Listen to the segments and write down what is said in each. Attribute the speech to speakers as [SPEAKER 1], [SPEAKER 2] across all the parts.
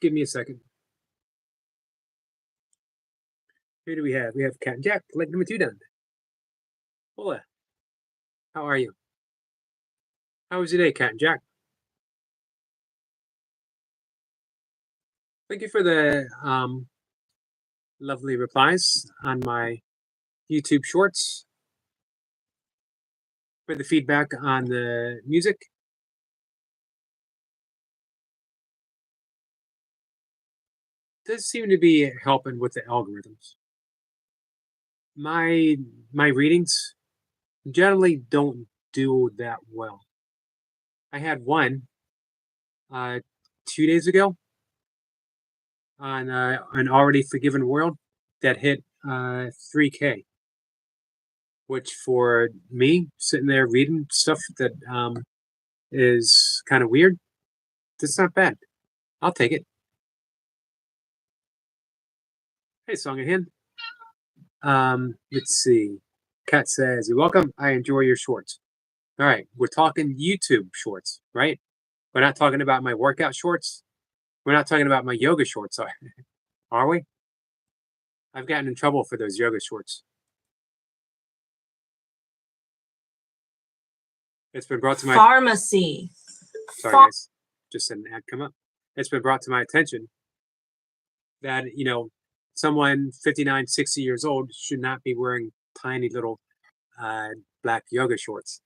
[SPEAKER 1] Give me a second. Who do we have? We have Cat and Jack. Like number two done. Hola. How are you? How was your day, Cat and Jack? Thank you for the lovely replies on my YouTube shorts. For the feedback on the music. Does seem to be helping with the algorithms. My readings generally don't do that well. I had one 2 days ago on an Already Forgiven World that hit 3K, which for me sitting there reading stuff that is kind of weird, that's not bad. I'll take it. Hey, Song of Hand. Let's see. Kat says, "You're welcome. I enjoy your shorts." All right, we're talking YouTube shorts, right? We're not talking about my workout shorts. We're not talking about my yoga shorts, are we? I've gotten in trouble for those yoga shorts. It's been brought to my
[SPEAKER 2] pharmacy.
[SPEAKER 1] Sorry, guys. Just had an ad come up. It's been brought to my attention that, someone 59, 60 years old should not be wearing tiny little black yoga shorts.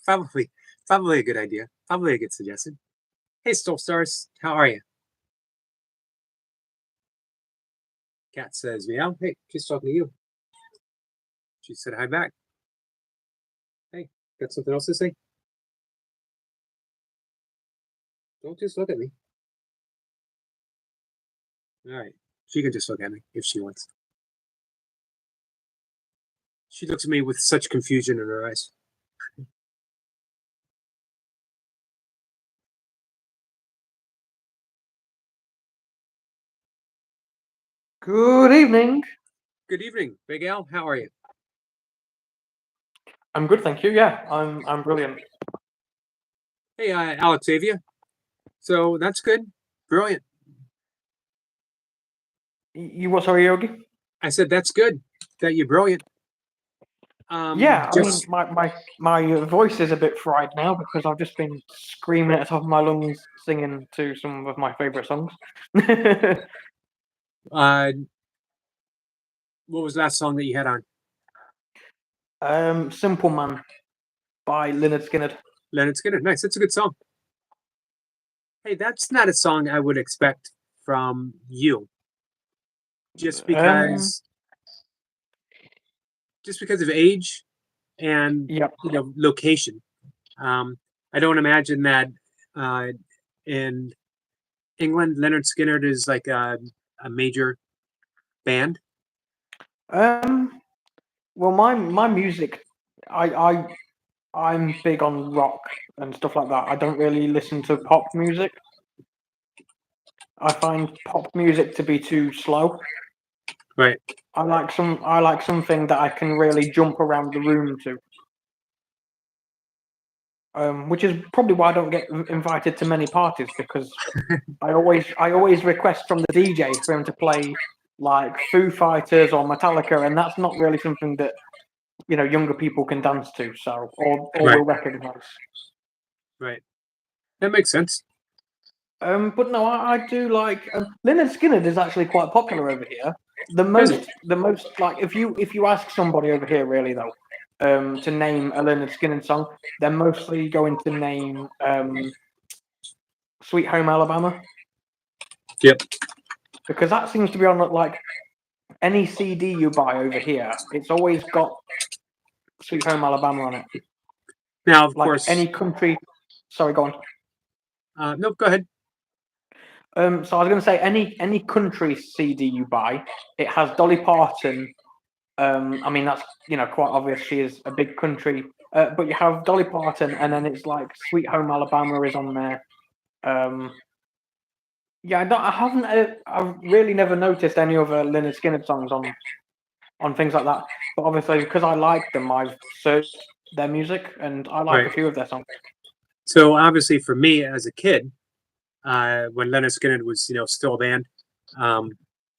[SPEAKER 1] Probably a good idea. Probably a good suggestion. Hey, Stole Stars, how are you? Kat says, meow. Hey, she's talking to you. She said hi back. Hey, got something else to say? Don't just look at me. All right, she can just look at me if she wants. She looks at me with such confusion in her eyes.
[SPEAKER 3] Good evening.
[SPEAKER 1] Good evening, Big Al. How are you?
[SPEAKER 3] I'm good, thank you. Yeah, I'm brilliant.
[SPEAKER 1] Hey, Alexavia. So that's good. Brilliant.
[SPEAKER 3] You what, sorry, Yogi?
[SPEAKER 1] I said that's good that you're brilliant.
[SPEAKER 3] Yeah, I mean, my voice is a bit fried now because I've just been screaming at the top of my lungs singing to some of my favorite songs.
[SPEAKER 1] What was that song that you had
[SPEAKER 3] on? Simple Man by Lynyrd Skynyrd.
[SPEAKER 1] Lynyrd Skynyrd. Nice. That's a good song. Hey, that's not a song I would expect from you. Just because of age and
[SPEAKER 3] yep.
[SPEAKER 1] Location. I don't imagine that in England, Lynyrd Skynyrd is like a major band.
[SPEAKER 3] Well, my music, I'm big on rock and stuff like that. I don't really listen to pop music. I find pop music to be too slow.
[SPEAKER 1] Right.
[SPEAKER 3] I like something that I can really jump around the room to. Which is probably why I don't get invited to many parties, because I always request from the DJ for him to play like Foo Fighters or Metallica, and that's not really something that younger people can dance to, or will recognize.
[SPEAKER 1] Right. That makes sense.
[SPEAKER 3] But no, I do like Lynyrd Skynyrd is actually quite popular over here. The most like if you ask somebody over here really though, to name a Lynyrd Skynyrd song, they're mostly going to name Sweet Home Alabama.
[SPEAKER 1] Yep.
[SPEAKER 3] Because that seems to be on like any CD you buy over here, it's always got Sweet Home Alabama on it.
[SPEAKER 1] Now, of course,
[SPEAKER 3] any country. Sorry, go
[SPEAKER 1] on. Nope, go ahead.
[SPEAKER 3] So I was going to say any country CD you buy, it has Dolly Parton. I mean that's quite obvious. She is a big country, but you have Dolly Parton, and then it's like Sweet Home Alabama is on there. Yeah, I've really never noticed any other Lynyrd Skynyrd songs on things like that. But obviously, because I like them, I've searched their music, and I like a few of their songs.
[SPEAKER 1] So obviously, for me as a kid, when Leonard Skinner was, still a band.
[SPEAKER 3] Yeah.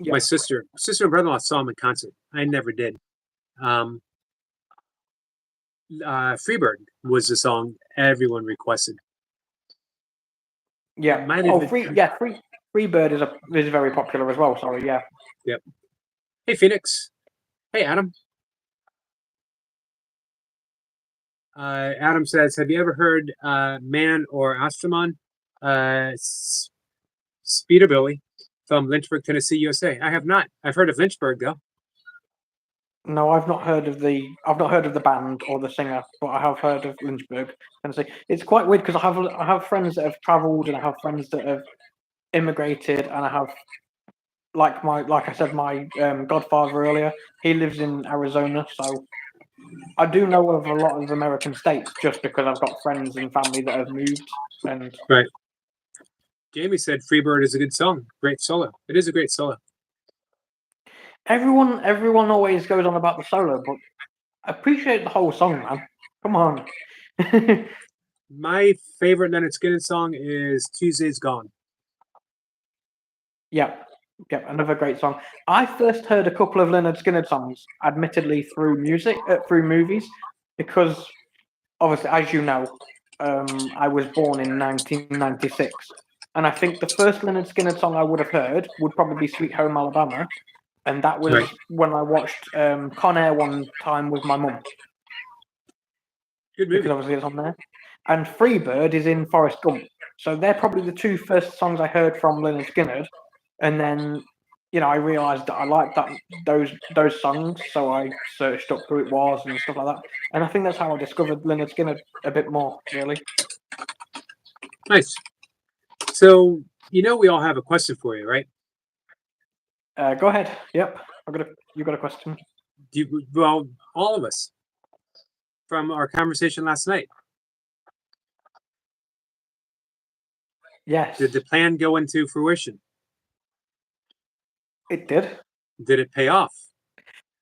[SPEAKER 1] My sister and brother-in-law saw him in concert. I never did. Freebird was the song everyone requested.
[SPEAKER 3] Yeah.
[SPEAKER 1] Might have
[SPEAKER 3] Oh,
[SPEAKER 1] been-
[SPEAKER 3] Freebird is very popular as well. Sorry. Yeah.
[SPEAKER 1] Yep. Hey, Phoenix. Hey, Adam. Adam says, have you ever heard Man or Astroman? Speeder Billy from Lynchburg, Tennessee, USA. I have not. I've heard of Lynchburg though.
[SPEAKER 3] No, I've not heard of the band or the singer, but I have heard of Lynchburg, Tennessee. It's quite weird because I have friends that have travelled and I have friends that have immigrated, and I have like I said, my godfather earlier. He lives in Arizona, so I do know of a lot of American states just because I've got friends and family that have moved. And
[SPEAKER 1] Right. Jamie said Freebird is a good song. Great solo. It is a great solo.
[SPEAKER 3] everyone always goes on about the solo, but I appreciate the whole song, man. Come on.
[SPEAKER 1] My favorite Leonard Skinner song is Tuesday's Gone.
[SPEAKER 3] Yeah, another great song. I first heard a couple of Leonard Skinner songs, admittedly through movies, because obviously, as you know, I was born in 1996, and I think the first Leonard Skinner song I would have heard would probably be "Sweet Home Alabama," and that was
[SPEAKER 1] Right.
[SPEAKER 3] when I watched Con Air one time with my mum.
[SPEAKER 1] Good movie.
[SPEAKER 3] Because obviously it's on there. And Freebird is in Forrest Gump. So they're probably the two first songs I heard from Leonard Skinner. And then, I realised that I liked those songs, so I searched up who it was and stuff like that. And I think that's how I discovered Leonard Skinner a bit more, really.
[SPEAKER 1] Nice. So, we all have a question for you, right?
[SPEAKER 3] Go ahead. Yep. You got a question?
[SPEAKER 1] Well, all of us from our conversation last night.
[SPEAKER 3] Yes.
[SPEAKER 1] Did the plan go into fruition?
[SPEAKER 3] It did.
[SPEAKER 1] Did it pay off?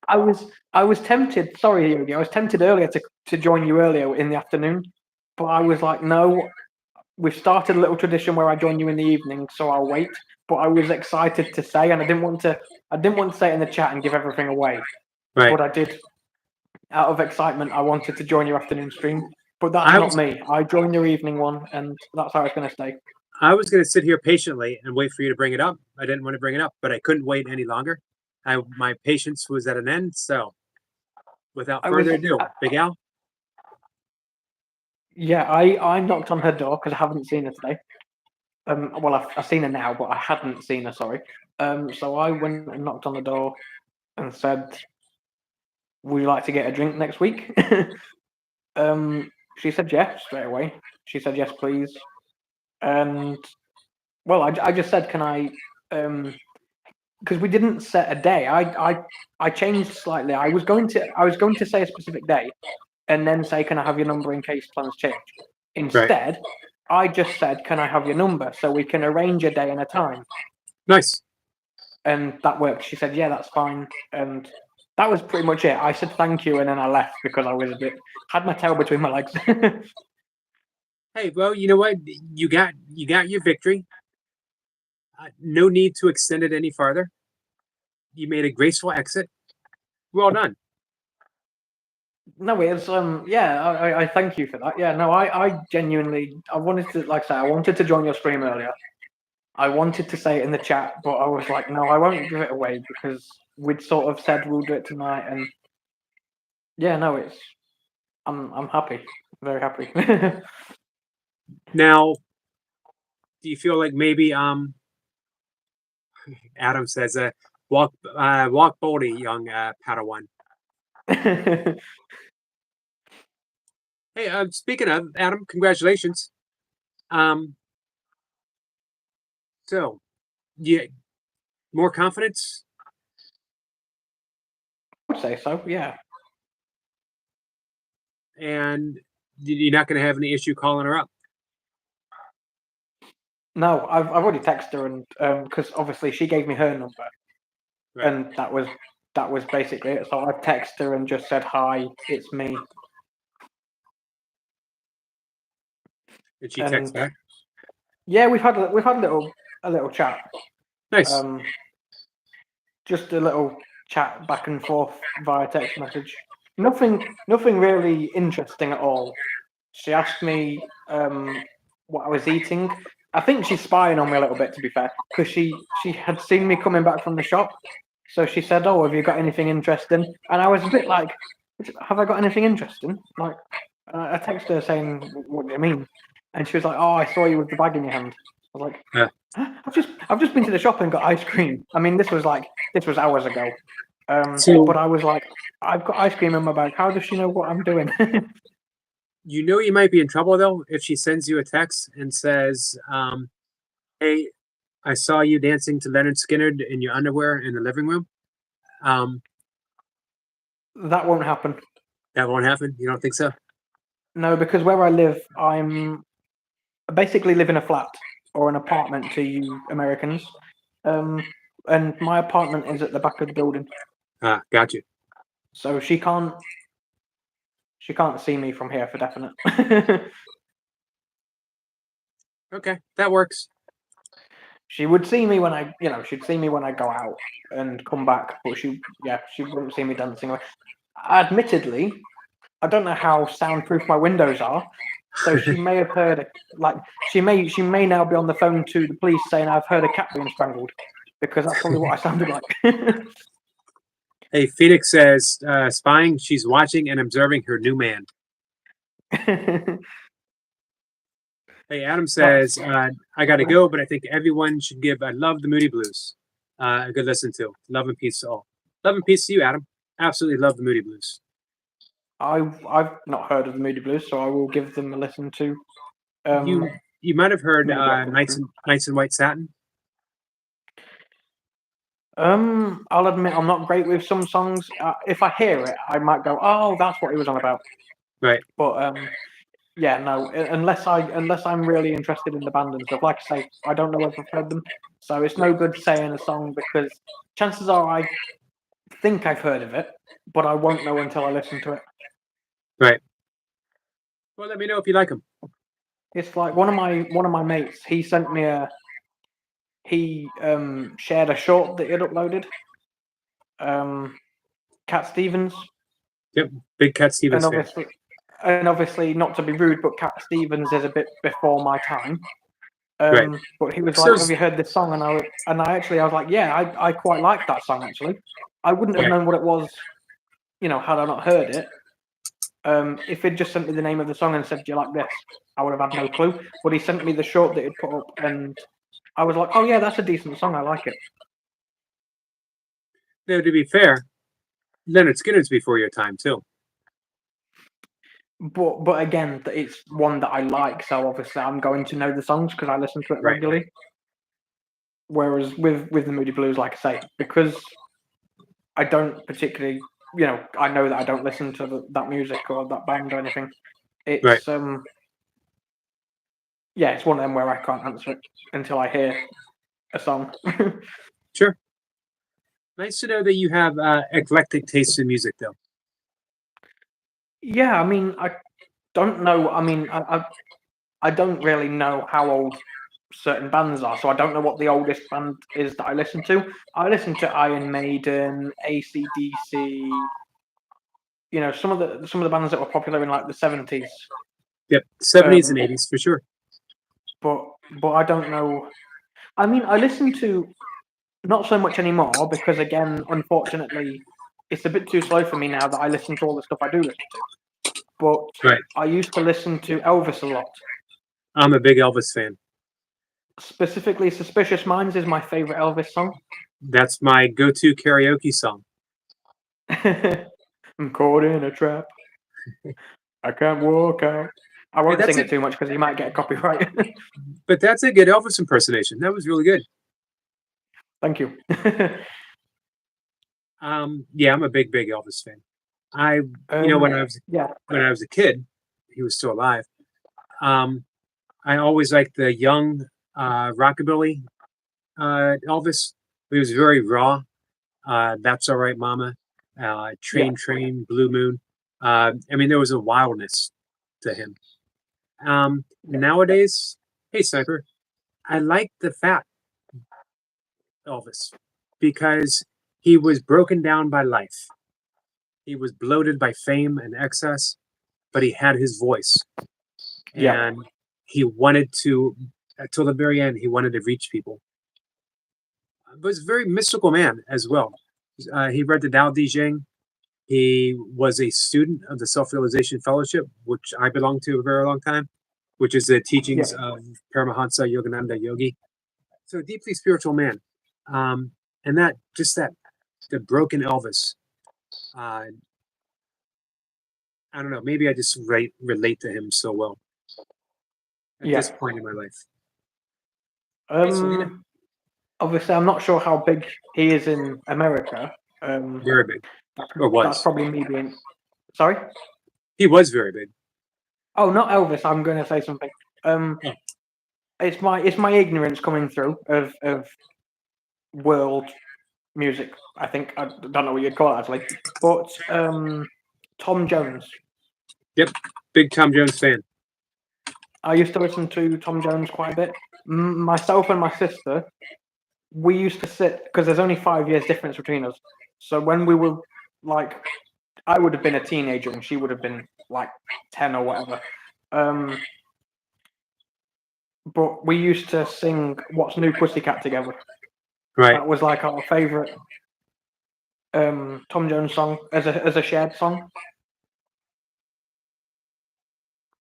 [SPEAKER 3] I was tempted. Sorry, Yogi. I was tempted earlier to join you earlier in the afternoon, but I was like, no. We've started a little tradition where I join you in the evening, so I'll wait. But I was excited to say, and I didn't want to say it in the chat and give everything away.
[SPEAKER 1] Right.
[SPEAKER 3] But I did, out of excitement, I wanted to join your afternoon stream. But that's not me. I joined your evening one, and that's how it's going to stay.
[SPEAKER 1] I was going to sit here patiently and wait for you to bring it up. I didn't want to bring it up, but I couldn't wait any longer. My patience was at an end. So, without further ado, Big Al.
[SPEAKER 3] Yeah, I knocked on her door because I haven't seen her today. Well, I've seen her now, but I hadn't seen her. Sorry. So I went and knocked on the door and said, "Would you like to get a drink next week?" She said yes straight away. She said yes, please. And well, I just said, "Can I?" Because we didn't set a day. I changed slightly. I was going to say a specific day, and then say, "Can I have your number in case plans change?" Instead, I just said, "Can I have your number so we can arrange a day and a time?"
[SPEAKER 1] Nice.
[SPEAKER 3] And that worked. She said, "Yeah, that's fine." And that was pretty much it. I said thank you, and then I left because I was had my tail between my legs.
[SPEAKER 1] Hey, well, you know what? You got your victory. No need to extend it any farther. You made a graceful exit. Well done.
[SPEAKER 3] No, it's yeah. I thank you for that. Yeah, no, I genuinely I wanted to I wanted to join your stream earlier. I wanted to say it in the chat, but I was like, no, I won't give it away because we'd sort of said we'll do it tonight, and yeah, no, I'm happy, very happy.
[SPEAKER 1] Now, do you feel like maybe Adam says walk boldly, young Padawan. Hey, speaking of Adam, congratulations. So, yeah, more confidence?
[SPEAKER 3] I would say so, yeah.
[SPEAKER 1] And you're not going to have any issue calling her up?
[SPEAKER 3] No, I've already texted her, and because obviously she gave me her number, and that was basically it. So I've texted her and just said, "Hi, it's me."
[SPEAKER 1] Did she text back?
[SPEAKER 3] Yeah, we've had a little chat.
[SPEAKER 1] Nice.
[SPEAKER 3] Just a little chat back and forth via text message. Nothing really interesting at all. She asked me what I was eating. I think she's spying on me a little bit, to be fair, because she had seen me coming back from the shop. So she said, "Oh, have you got anything interesting?" And I was a bit like, "Have I got anything interesting?" Like, I texted her saying, "What do you mean?" And she was like, "Oh, I saw you with the bag in your hand." I was like,
[SPEAKER 1] Yeah.
[SPEAKER 3] "Huh? I've just been to the shop and got ice cream." I mean, this was hours ago.
[SPEAKER 1] So
[SPEAKER 3] But I was like, "I've got ice cream in my bag. How does she know what I'm doing?"
[SPEAKER 1] you know you might be in trouble though if she sends you a text and says, "Hey, I saw you dancing to Leonard Skinner in your underwear in the living room." Um,
[SPEAKER 3] That won't happen.
[SPEAKER 1] that won't happen. You don't think so?
[SPEAKER 3] No, because where I live, I basically live in a flat or an apartment to you Americans. Um, and my apartment is at the back of the building,
[SPEAKER 1] Ah, got you.
[SPEAKER 3] so she can't see me from here for definite.
[SPEAKER 1] Okay, that works.
[SPEAKER 3] She would see me when she'd see me when I go out and come back, but she wouldn't see me dancing away. Admittedly, I don't know how soundproof my windows are, so she may have heard she may now be on the phone to the police saying I've heard a cat being strangled, because that's probably what I sounded like.
[SPEAKER 1] Hey, Phoenix says, spying. She's watching and observing her new man. Hey, Adam says, I got to go, but I think everyone should give I Love the Moody Blues a good listen to. Love and peace to all. Love and peace to you, Adam. Absolutely love the Moody Blues.
[SPEAKER 3] I've not heard of the Moody Blues, so I will give them a listen to.
[SPEAKER 1] You might have heard
[SPEAKER 3] maybe I can-
[SPEAKER 1] Nights in White Satin.
[SPEAKER 3] I'll admit I'm not great with some songs. If I hear it, I might go, "Oh, that's what he was on about."
[SPEAKER 1] Right.
[SPEAKER 3] But yeah, no. Unless I'm really interested in the band and stuff. Like I say, I don't know if I've heard them, so it's no good saying a song because chances are I think I've heard of it, but I won't know until I listen to it.
[SPEAKER 1] Right. Well, let me know if you like them.
[SPEAKER 3] It's like one of my mates. He sent me he shared a short that he'd uploaded. Cat Stevens,
[SPEAKER 1] Yep. Big Cat Stevens
[SPEAKER 3] and
[SPEAKER 1] fan.
[SPEAKER 3] obviously not to be rude, but Cat Stevens is a bit before my time.
[SPEAKER 1] Right.
[SPEAKER 3] But he was
[SPEAKER 1] So
[SPEAKER 3] like, "Have you heard this song?" And I was like, "Yeah, I quite like that song actually." I wouldn't have
[SPEAKER 1] Right.
[SPEAKER 3] known what it was, had I not heard it. If he'd just sent me the name of the song and said, "Do you like this?" I would have had no clue. But he sent me the short that he'd put up, and I was like, "Oh yeah, that's a decent song. I like it."
[SPEAKER 1] Now, to be fair, Leonard Skinner's before your time too.
[SPEAKER 3] But again, it's one that I like, so obviously I'm going to know the songs because I listen to it
[SPEAKER 1] Right.
[SPEAKER 3] regularly. Whereas with the Moody Blues, like I say, because I don't particularly, I know that I don't listen to that music or that band or anything. It's
[SPEAKER 1] Right.
[SPEAKER 3] yeah, it's one of them where I can't answer it until I hear a song.
[SPEAKER 1] Sure. Nice to know that you have eclectic taste in music, though.
[SPEAKER 3] Yeah, I mean, I don't know. I mean, I don't really know how old certain bands are, so I don't know what the oldest band is that I listen to. I listen to Iron Maiden, AC/DC. Some of the bands that were popular in like the 70s.
[SPEAKER 1] Yep. 70s and
[SPEAKER 3] Um,
[SPEAKER 1] 80s for sure.
[SPEAKER 3] but I don't know. I mean, I listen to not so much anymore because again, unfortunately, it's a bit too slow for me now that I listen to all the stuff I do listen to. But
[SPEAKER 1] Right.
[SPEAKER 3] I used to listen to Elvis a lot.
[SPEAKER 1] I'm a big Elvis fan.
[SPEAKER 3] Specifically, Suspicious Minds is my favorite Elvis song.
[SPEAKER 1] That's my go-to karaoke song.
[SPEAKER 3] I'm caught in a trap. I can't walk out. I won't
[SPEAKER 1] That's
[SPEAKER 3] sing
[SPEAKER 1] it.
[SPEAKER 3] it too much because you might get copyright.
[SPEAKER 1] But that's a good Elvis impersonation. That was really good.
[SPEAKER 3] Thank you.
[SPEAKER 1] Yeah, I'm a big Elvis fan. When I was
[SPEAKER 3] Yeah.
[SPEAKER 1] a kid, he was still alive. I always liked the young rockabilly Elvis. He was very raw. That's All Right, Mama. Train, Blue Moon. I mean, there was a wildness to him. Nowadays, hey, Sniper. I like the fat Elvis because he was broken down by life. He was bloated by fame and excess, but he had his voice,
[SPEAKER 3] Yeah,
[SPEAKER 1] and he wanted to, until the very end, he wanted to reach people. But he's a very mystical man as well. He read the Tao Te Ching. He was a student of the Self Realization Fellowship, which I belonged to a very long time, which is the teachings
[SPEAKER 3] yeah,
[SPEAKER 1] of Paramahansa Yogananda Yogi. So a deeply spiritual man, um, and that just that the broken Elvis. Uh, I don't know. Maybe I just relate to him so well at this
[SPEAKER 3] yeah.
[SPEAKER 1] point in my life. Hey, Selena,
[SPEAKER 3] Um, Obviously, I'm not sure how big he is in America. Um,
[SPEAKER 1] very big,
[SPEAKER 3] that's,
[SPEAKER 1] or
[SPEAKER 3] that's
[SPEAKER 1] was.
[SPEAKER 3] probably me being sorry.
[SPEAKER 1] He was very big.
[SPEAKER 3] Oh, not Elvis. I'm going to say something. Um,
[SPEAKER 1] Oh,
[SPEAKER 3] it's my ignorance coming through of world music. I think I don't know what you'd call it actually, but Tom Jones.
[SPEAKER 1] yep, big Tom Jones fan.
[SPEAKER 3] I used to listen to Tom Jones quite a bit. Myself and my sister, we used to sit because there's only 5 years difference between us. So when we were like, I would have been a teenager and she would have been like 10 or whatever. But we used to sing "What's New Pussycat" together.
[SPEAKER 1] Right,
[SPEAKER 3] That was like our favorite Tom Jones song as a shared song.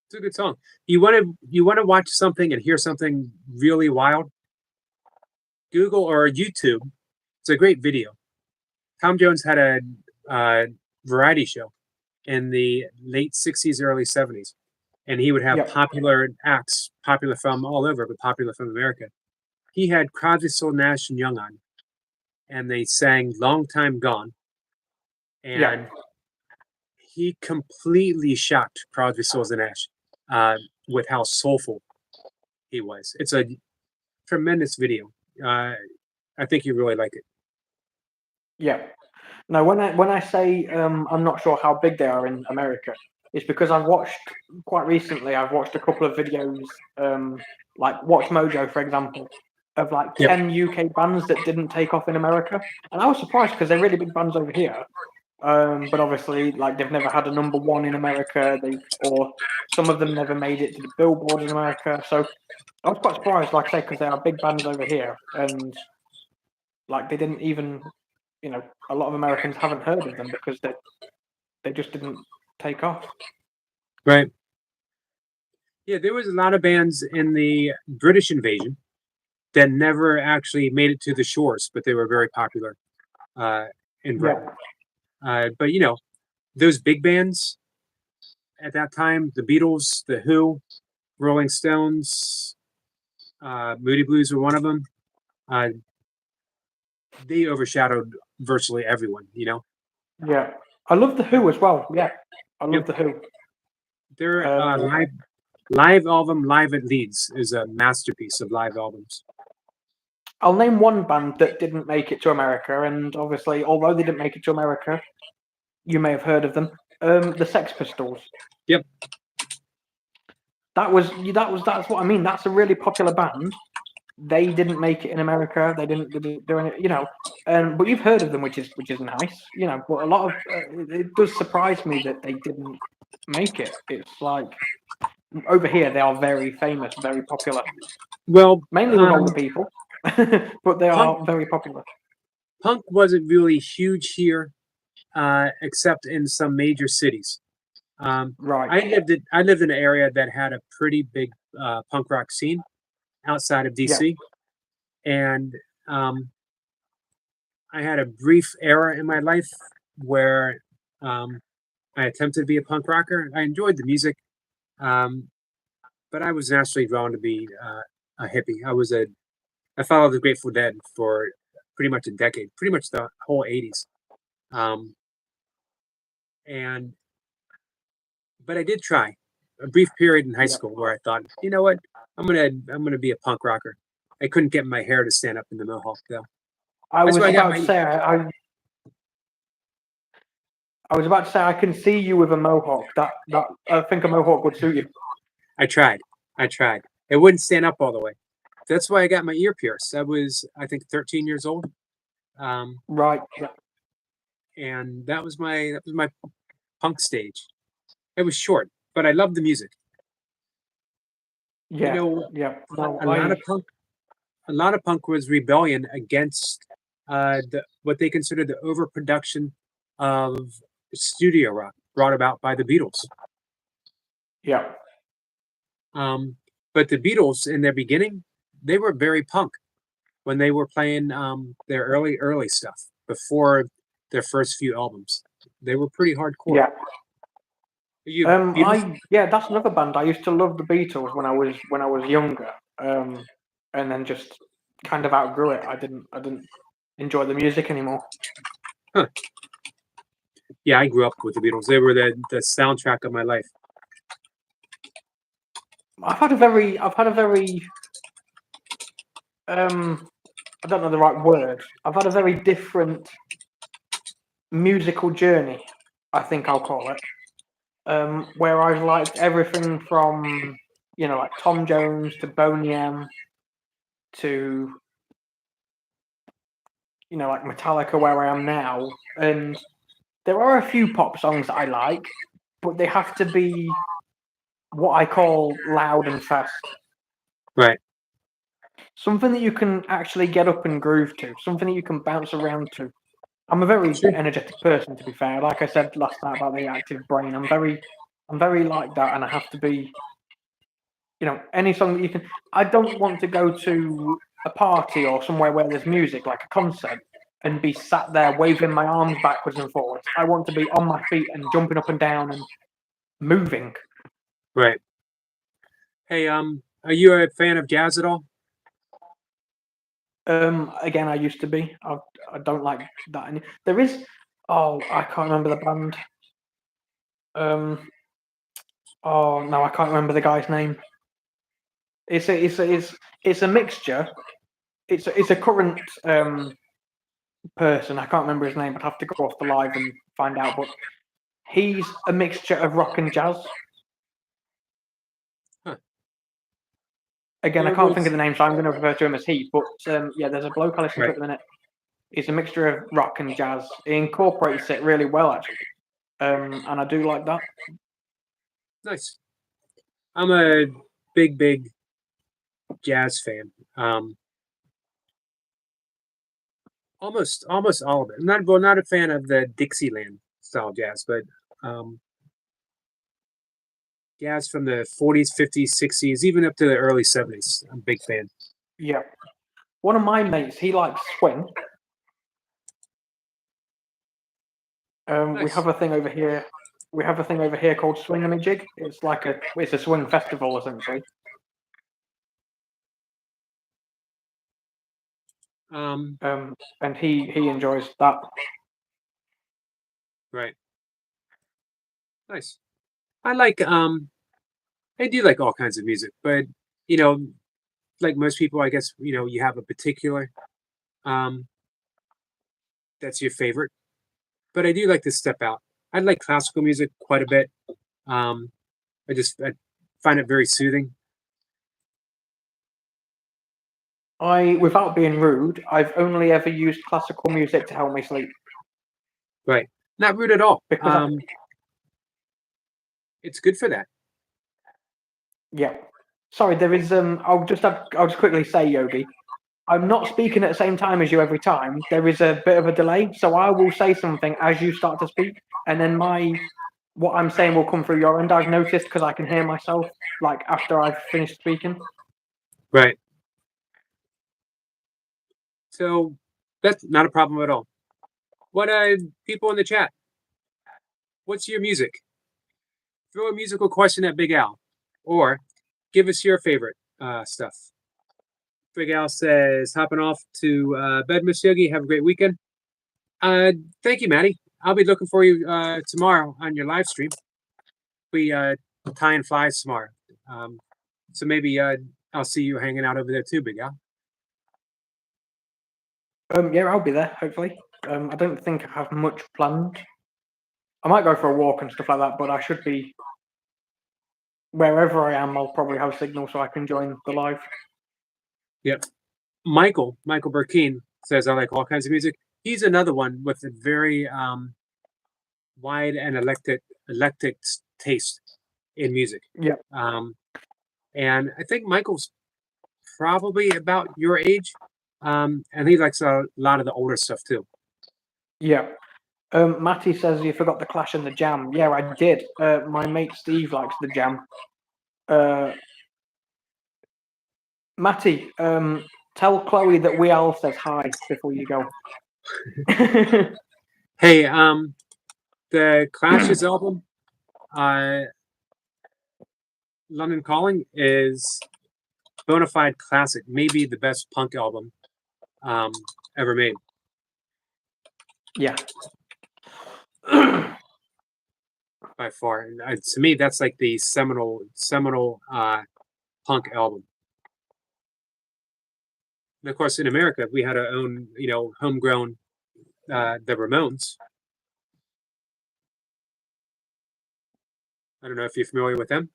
[SPEAKER 1] it's a good song. You want to watch something and hear something really wild? Google or YouTube. It's a great video. Tom Jones had a uh, variety show in the late '60s, early '70s, and he would have
[SPEAKER 3] Yep.
[SPEAKER 1] popular acts, popular from all over, but popular from America. He had Crosby, Stills, Nash and Young on, and they sang "Long Time Gone," and
[SPEAKER 3] Yeah.
[SPEAKER 1] he completely shocked Crosby, Stills, and Nash with how soulful he was. It's a tremendous video. I think you really like it.
[SPEAKER 3] Yeah. Now, when I say I'm not sure how big they are in America, it's because I've watched quite recently. I've watched a couple of videos, like Watch Mojo, for example, of like
[SPEAKER 1] Yep.
[SPEAKER 3] 10 UK bands that didn't take off in America, and I was surprised because they're really big bands over here. But obviously, like they've never had a number one in America. Or some of them never made it to the Billboard in America. So I was quite surprised, like I say, because they are big bands over here, and like they didn't even, a lot of Americans haven't heard of them because they just didn't take off.
[SPEAKER 1] Right. Yeah, there was a lot of bands in the British invasion that never actually made it to the shores, but they were very popular uh, in Britain.
[SPEAKER 3] Yeah,
[SPEAKER 1] But those big bands at that time, the Beatles, the Who, Rolling Stones, Moody Blues were one of them. Uh, they overshadowed virtually everyone.
[SPEAKER 3] yeah. I love the Who as well. Yeah, I
[SPEAKER 1] Yep.
[SPEAKER 3] love the Who.
[SPEAKER 1] Their
[SPEAKER 3] Um,
[SPEAKER 1] live album, Live at Leeds, is a masterpiece of live albums.
[SPEAKER 3] I'll name one band that didn't make it to America, and obviously, although they didn't make it to America, you may have heard of them. The Sex Pistols.
[SPEAKER 1] Yep.
[SPEAKER 3] That's what I mean. That's a really popular band. They didn't make it in America. They didn't do it, but you've heard of them, which is nice, But a lot of it does surprise me that they didn't make it. It's like over here they are very famous, very popular,
[SPEAKER 1] Well,
[SPEAKER 3] mainly with older people, but they
[SPEAKER 1] punk
[SPEAKER 3] are very popular.
[SPEAKER 1] punk wasn't really huge here, except in some major cities.
[SPEAKER 3] Right.
[SPEAKER 1] I lived in an area that had a pretty big punk rock scene outside of
[SPEAKER 3] Yeah.
[SPEAKER 1] DC, and I had a brief era in my life where I attempted to be a punk rocker. I enjoyed the music, um, but I was naturally drawn to be a hippie. I followed the Grateful Dead for pretty much a decade, pretty much the whole '80s, um, and but I did try a brief period in high
[SPEAKER 3] Yeah.
[SPEAKER 1] school where I thought, you know what, I'm gonna be a punk rocker. I couldn't get my hair to stand up in the mohawk though.
[SPEAKER 3] I
[SPEAKER 1] That's
[SPEAKER 3] was
[SPEAKER 1] why I got
[SPEAKER 3] about to
[SPEAKER 1] my
[SPEAKER 3] say I was about to say I can see you with a mohawk. That I think a mohawk would suit you.
[SPEAKER 1] I tried. It wouldn't stand up all the way. That's why I got my ear pierced. I was, I think, 13 years old,
[SPEAKER 3] Right. Yeah.
[SPEAKER 1] and that was my punk stage. It was short, but I loved the music. You
[SPEAKER 3] Yeah.
[SPEAKER 1] know,
[SPEAKER 3] Yeah. No,
[SPEAKER 1] a lot of punk, a lot of punk was rebellion against what they considered the overproduction of studio rock brought about by the Beatles.
[SPEAKER 3] yeah.
[SPEAKER 1] Um, but the Beatles, in their beginning, they were very punk when they were playing their early stuff before their first few albums. They were pretty hardcore.
[SPEAKER 3] Yeah.
[SPEAKER 1] Are you Beatles?
[SPEAKER 3] That's another band. I used to love the Beatles when I was younger. And then just kind of outgrew it. I didn't enjoy the music anymore.
[SPEAKER 1] Huh. Yeah, I grew up with the Beatles. They were the soundtrack of my life.
[SPEAKER 3] I've had a very I don't know the right word. I've had a very different musical journey, I think I'll call it. Where I've liked everything from, like Tom Jones to Boney M to, like Metallica, where I am now. And there are a few pop songs that I like, but they have to be what I call loud and fast.
[SPEAKER 1] Right.
[SPEAKER 3] Something that you can actually get up and groove to, something that you can bounce around to. I'm a very
[SPEAKER 1] Sure.
[SPEAKER 3] energetic person, to be fair. Like I said last night about the active brain, I'm very like that, and I have to be, any song that you can. I don't want to go to a party or somewhere where there's music, like a concert, and be sat there waving my arms backwards and forwards. I want to be on my feet and jumping up and down and moving.
[SPEAKER 1] Right. Hey, are you a fan of jazz at all?
[SPEAKER 3] Again, I used to be. I don't like that. There is. Oh, I can't remember the band. Oh no, I can't remember the guy's name. It's a mixture. It's a current person. I can't remember his name. I'd have to go off the live and find out. But he's a mixture of rock and jazz.
[SPEAKER 1] Huh.
[SPEAKER 3] Again, I
[SPEAKER 1] There
[SPEAKER 3] can't think of
[SPEAKER 1] was
[SPEAKER 3] the name, so I'm going to refer to him as he. But yeah, there's a bloke I listen to
[SPEAKER 1] right.
[SPEAKER 3] at the minute. It's a mixture of rock and jazz. He incorporates it really well, actually, and I do like that.
[SPEAKER 1] Nice. I'm a big jazz fan. Almost all of it. I'm not a fan of the Dixieland style jazz, but um, jazz from the 40s, 50s, 60s, even up to the early 70s. I'm a big fan.
[SPEAKER 3] Yeah. One of my mates, he likes swing. We
[SPEAKER 1] Nice.
[SPEAKER 3] have a thing over here. We have a thing over here called Swingamajig. It's a swing festival essentially.
[SPEAKER 1] Um,
[SPEAKER 3] And he enjoys that.
[SPEAKER 1] right. Nice. I like I do like all kinds of music, but you know, like most people, I guess, you have a particular um that's your favorite. But I do like to step out. I like classical music quite a bit. Um, I find it very soothing.
[SPEAKER 3] Without being rude, I've only ever used classical music to help me sleep
[SPEAKER 1] Right. Not rude at all.
[SPEAKER 3] because
[SPEAKER 1] It's good for that.
[SPEAKER 3] yeah. Sorry, there is I'll just quickly say, Yogi, I'm not speaking at the same time as you every time. There is a bit of a delay, so I will say something as you start to speak, and then what I'm saying will come through your end. I've noticed because I can hear myself like after I've finished speaking.
[SPEAKER 1] Right. So that's not a problem at all. What people in the chat? What's your music? Throw a musical question at Big Al, or give us your favorite stuff. Big Al says, hopping off to bed, Miss Yogi. Have a great weekend. Thank you, Maddie. I'll be looking for you tomorrow on your live stream. We tying flies tomorrow. So maybe I'll see you hanging out over there too, Big Al.
[SPEAKER 3] Yeah, I'll be there hopefully. I don't think I have much planned. I might go for a walk and stuff like that, but I should be wherever I am. I'll probably have signal so I can join the live.
[SPEAKER 1] Michael Burkeen says I like all kinds of music. He's another one with a very wide and eclectic taste in music.
[SPEAKER 3] Yeah.
[SPEAKER 1] And I think Michael's probably about your age, and he likes a lot of the older stuff too.
[SPEAKER 3] Yeah. Matty says you forgot the Clash and the Jam. Yeah, I did. My mate Steve likes the Jam. Matty, tell Chloe that We All says hi before you go.
[SPEAKER 1] Hey, the Clash's album, London Calling, is bona fide classic. Maybe the best punk album ever made.
[SPEAKER 3] Yeah.
[SPEAKER 1] By far. And, to me, that's like the seminal punk album. And of course, in America, we had our own, homegrown, the Ramones. I don't know if you're familiar with them.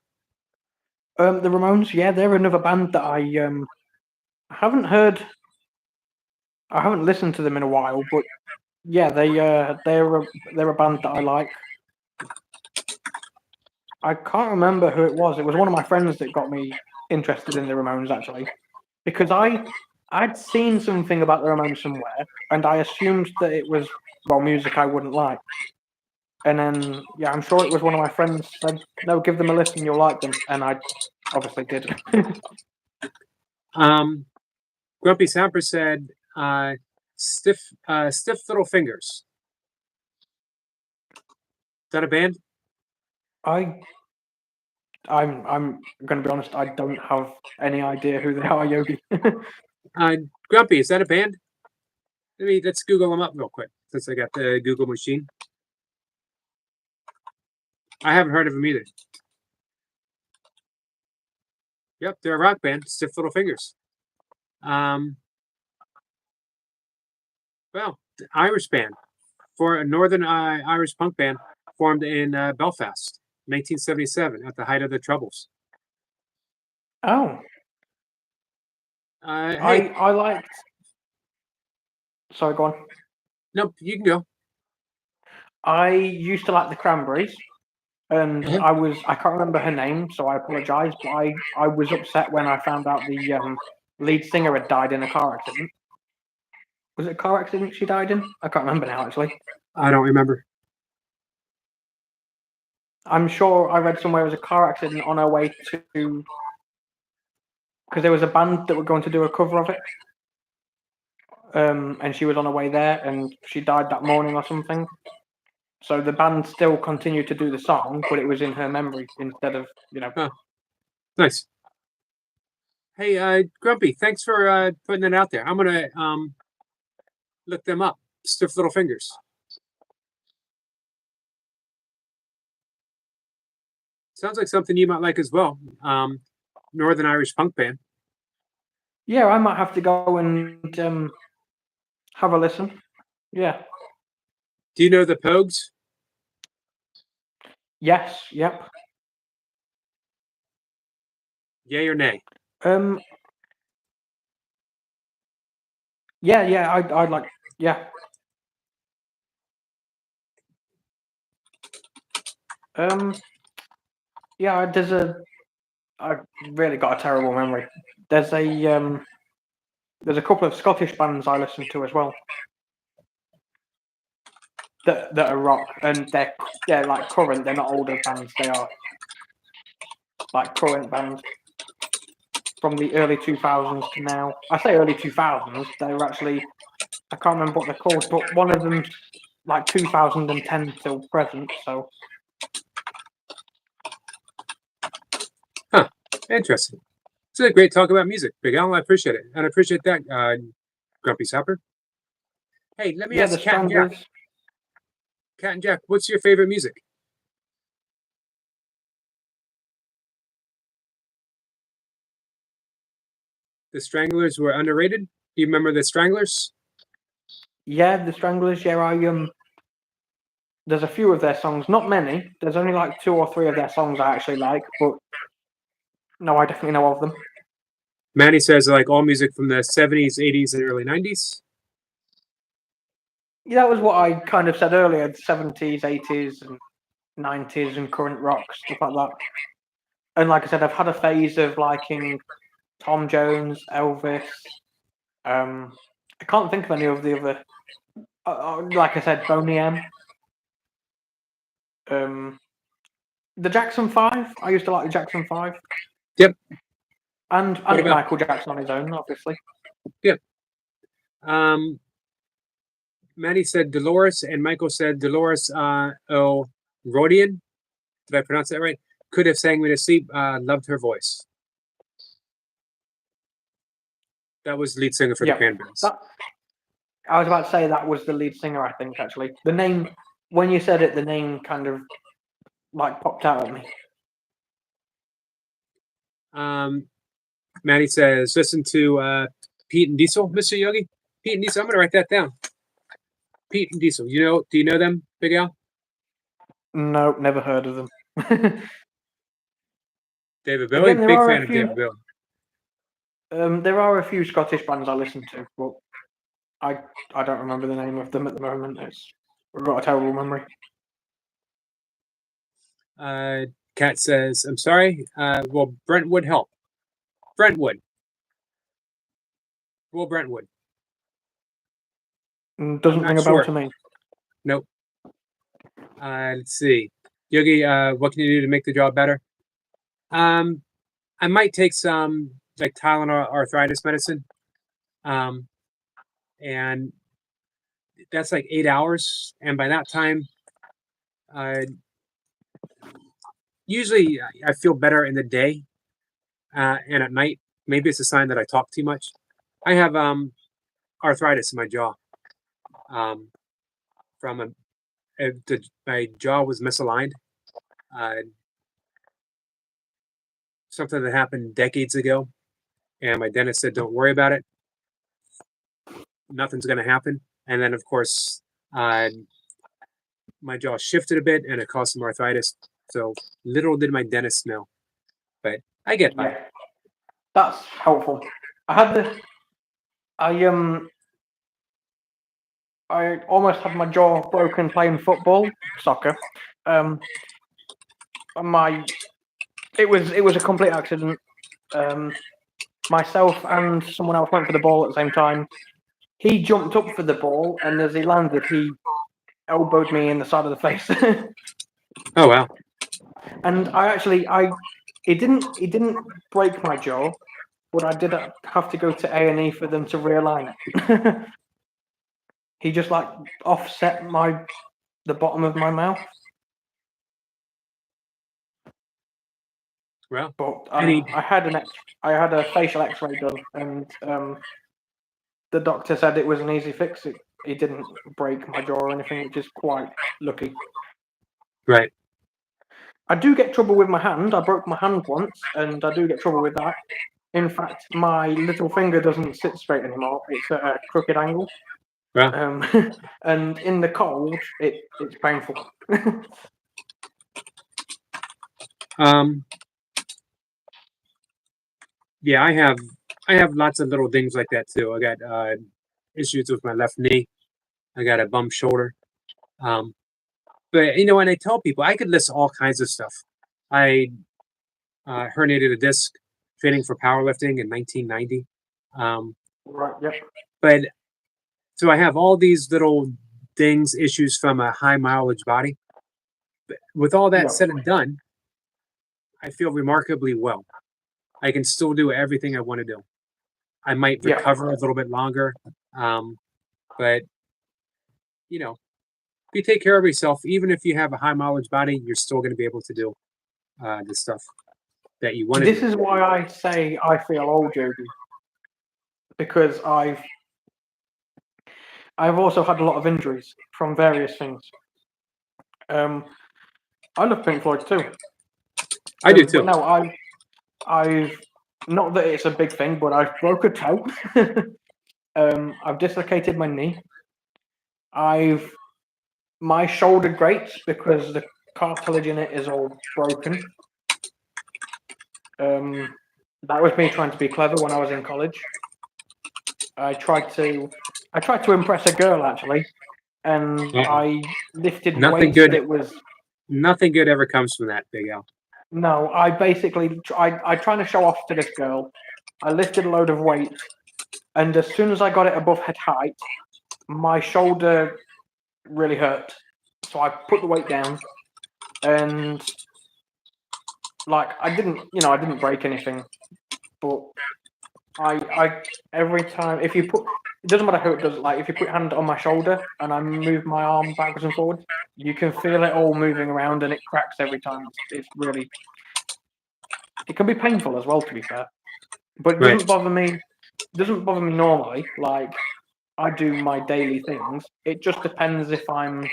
[SPEAKER 3] The Ramones, yeah, they're another band that I haven't heard. I haven't listened to them in a while, but yeah, they're a band that I like. I can't remember who it was. It was one of my friends that got me interested in the Ramones, actually, because I'd seen something about the Ramones somewhere, and I assumed that it was music I wouldn't like. And then, yeah, I'm sure it was one of my friends said, "No, give them a listen, you'll like them," and I obviously did.
[SPEAKER 1] Grumpy Samper said, "Stiff Little Fingers." Is that a band?
[SPEAKER 3] I'm going to be honest. I don't have any idea who they are, Yogi.
[SPEAKER 1] Grumpy, is that a band? Let's Google them up real quick since I got the Google machine. I haven't heard of them either. Yep, they're a rock band, Stiff Little Fingers. Well, Irish band, for a Northern Irish punk band formed in Belfast, 1977, at the height of the Troubles.
[SPEAKER 3] Oh,
[SPEAKER 1] hey,
[SPEAKER 3] I liked. Sorry, go on.
[SPEAKER 1] Nope, you can go.
[SPEAKER 3] I used to like the Cranberries, and I can't remember her name, so I apologise. But I was upset when I found out the lead singer had died in a car accident. Was it a car accident she died in? I can't remember now, actually.
[SPEAKER 1] I don't remember.
[SPEAKER 3] I'm sure I read somewhere it was a car accident on her way to, because there was a band that were going to do a cover of it, and she was on her way there, and she died that morning or something. So the band still continued to do the song, but it was in her memory instead of,
[SPEAKER 1] Oh, nice. Hey, Grumpy, thanks for putting it out there. I'm gonna look them up. Stiff Little Fingers. Sounds like something you might like as well. Northern Irish punk band.
[SPEAKER 3] Yeah, I might have to go and have a listen. Yeah.
[SPEAKER 1] Do you know the Pogues?
[SPEAKER 3] Yes. Yep.
[SPEAKER 1] Yay or nay?
[SPEAKER 3] Yeah. I'd like. Yeah. Yeah. I've really got a terrible memory. There's a couple of Scottish bands I listen to as well. That are rock, and they're like current. They're not older bands. They are like current bands from the early 2000s to now. I say early 2000s. They're actually, I can't remember what they're called, but one of them's like 2010 till present. So.
[SPEAKER 1] Huh. Interesting. It's a great talk about music, Big Al. I appreciate it, and I appreciate that, Grumpy Sapper. Hey, let me ask Cat and Jack. Cat and Jack, what's your favorite music? The Stranglers were underrated. Do you remember the Stranglers?
[SPEAKER 3] Yeah, the Stranglers. Yeah, there's a few of their songs, not many. There's only like 2 or 3 of their songs I actually like, but no, I definitely know of them.
[SPEAKER 1] Manny says like all music from the 70s, 80s, and early 90s.
[SPEAKER 3] Yeah, that was what I kind of said earlier: the 70s, 80s, and 90s, and current rock stuff like that. And like I said, I've had a phase of liking Tom Jones, Elvis. I can't think of any of the other. Like I said, Boney M. The Jackson 5. I used to like the Jackson 5.
[SPEAKER 1] Yep.
[SPEAKER 3] And
[SPEAKER 1] What about-
[SPEAKER 3] Michael Jackson on his own, obviously.
[SPEAKER 1] Yep. Manny said Dolores, and Michael said Dolores O'Riordan. Did I pronounce that right? Could have sang me to sleep. Loved her voice. That was lead singer for the
[SPEAKER 3] Yeah.
[SPEAKER 1] Cranberries.
[SPEAKER 3] I was about to say that was the lead singer, I think, actually. The name, when you said it, the name kind of like popped out at me.
[SPEAKER 1] Manny says, listen to Pete and Diesel, Mr. Yogi. Pete and Diesel, I'm gonna write that down. Pete and Diesel. Do you know them, Big Al?
[SPEAKER 3] No, never heard of them.
[SPEAKER 1] David Bowie,
[SPEAKER 3] Again,
[SPEAKER 1] big fan of David Bowie.
[SPEAKER 3] There are a few Scottish bands I listen to, but I don't remember the name of them at the moment. I've got a terrible memory.
[SPEAKER 1] Kat says, I'm sorry. Will Brentwood help? Brentwood. Will Brentwood.
[SPEAKER 3] Doesn't ring a bell to me.
[SPEAKER 1] Nope. Let's see. Yogi, what can you do to make the job better? I might take some like Tylenol arthritis medicine. And that's like 8 hours. And by that time, usually I feel better in the day and at night. Maybe it's a sign that I talk too much. I have arthritis in my jaw. My jaw was misaligned. Something that happened decades ago, and my dentist said, "Don't worry about it. Nothing's going to happen." And then, of course, my jaw shifted a bit, and it caused some arthritis. So little did my dentist know, but I get by.
[SPEAKER 3] Yeah, that's helpful. I almost had my jaw broken playing soccer. It was a complete accident. Myself and someone else went for the ball at the same time. He jumped up for the ball, and as he landed, he elbowed me in the side of the face.
[SPEAKER 1] Oh wow!
[SPEAKER 3] And it didn't break my jaw, but I did have to go to A&E for them to realign it. He just like offset the bottom of my mouth.
[SPEAKER 1] Well,
[SPEAKER 3] but I had a facial X-ray done, and the doctor said it was an easy fix. It didn't break my jaw or anything, which is quite lucky.
[SPEAKER 1] Right.
[SPEAKER 3] I do get trouble with my hand. I broke my hand once, and I do get trouble with that. In fact, my little finger doesn't sit straight anymore. It's at a crooked angle.
[SPEAKER 1] Wow.
[SPEAKER 3] And in the cold, it's painful.
[SPEAKER 1] Yeah, I have lots of little things like that too. I got issues with my left knee. I got a bum shoulder. But and I tell people I could list all kinds of stuff. I herniated a disc training for powerlifting in 1990.
[SPEAKER 3] Right. Yep.
[SPEAKER 1] But so I have all these little things, issues from a high mileage body. But with all that said and done, I feel remarkably well. I can still do everything I want to do. I might recover a little bit longer, but if you take care of yourself, even if you have a high mileage body, you're still going to be able to do the stuff that you want to do.
[SPEAKER 3] This is why I say I feel old, Yogi, because I've also had a lot of injuries from various things. I love Pink Floyd too.
[SPEAKER 1] I do too.
[SPEAKER 3] But no, I've not that it's a big thing, but I've broke a toe. I've dislocated my knee. My shoulder grates because the cartilage in it is all broken. That was me trying to be clever when I was in college. I tried to impress a girl actually, and
[SPEAKER 1] Uh-oh.
[SPEAKER 3] I lifted
[SPEAKER 1] Nothing
[SPEAKER 3] weights
[SPEAKER 1] good.
[SPEAKER 3] that was
[SPEAKER 1] Nothing good ever comes from that, Big Al.
[SPEAKER 3] no. I basically I trying to show off to this girl. I lifted a load of weight, and as soon as I got it above head height, my shoulder really hurt. So I put the weight down, and like I didn't break anything, but I every time if you put it doesn't matter who it does. Like if you put your hand on my shoulder and I move my arm backwards and forwards, you can feel it all moving around and it cracks every time. It's really it can be painful as well, to be fair, but it
[SPEAKER 1] Right.
[SPEAKER 3] doesn't bother me. It doesn't bother me normally. Like I do my daily things. It just depends if I'm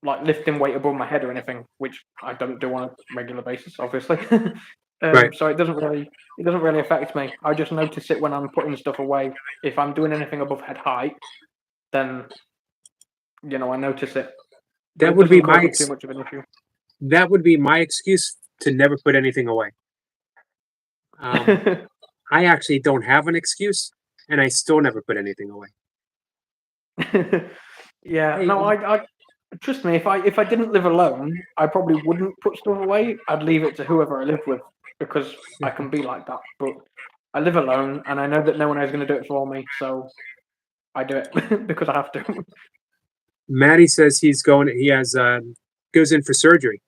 [SPEAKER 3] like lifting weight above my head or anything, which I don't do on a regular basis, obviously.
[SPEAKER 1] Right.
[SPEAKER 3] So it doesn't really affect me. I just notice it when I'm putting stuff away. If I'm doing anything above head height, then I notice it. But
[SPEAKER 1] That
[SPEAKER 3] it
[SPEAKER 1] would be
[SPEAKER 3] doesn't cause
[SPEAKER 1] my
[SPEAKER 3] me too much of an issue.
[SPEAKER 1] that would be my excuse to never put anything away. I actually don't have an excuse, and I still never put anything away.
[SPEAKER 3] Yeah,
[SPEAKER 1] Hey,
[SPEAKER 3] no, I trust me. If I didn't live alone, I probably wouldn't put stuff away. I'd leave it to whoever I live with because I can be like that. But I live alone, and I know that no one is going to do it for me, so I do it because I have to.
[SPEAKER 1] Maddie says he has goes in for surgery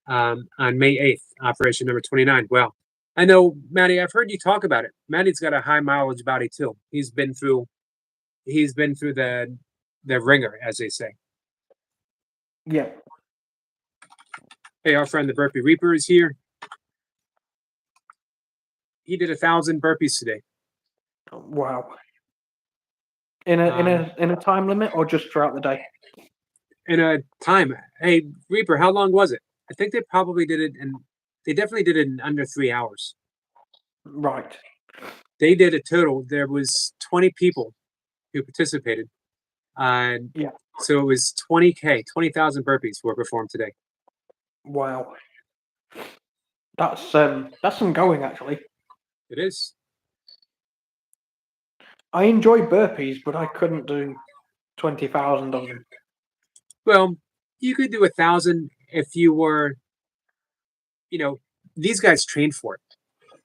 [SPEAKER 1] on May 8th, operation number 29. Well, I know, Maddie, I've heard you talk about it. Maddie's got a high mileage body too. He's been through the ringer, as they say.
[SPEAKER 3] Yeah.
[SPEAKER 1] Hey, our friend the Burpee Reaper is here. He did 1,000 burpees today.
[SPEAKER 3] Wow. In a time limit or just throughout the day?
[SPEAKER 1] In a time. Hey, Reaper, how long was it? I think they probably did it, and they definitely did it in under 3 hours.
[SPEAKER 3] Right.
[SPEAKER 1] They did a total. There was 20 people who participated.
[SPEAKER 3] Yeah.
[SPEAKER 1] So it was 20,000 burpees were performed today.
[SPEAKER 3] Wow. That's some going actually.
[SPEAKER 1] It is.
[SPEAKER 3] I enjoy burpees, but I couldn't do 20,000 of them.
[SPEAKER 1] Well, you could do 1,000 if you were, these guys trained for it,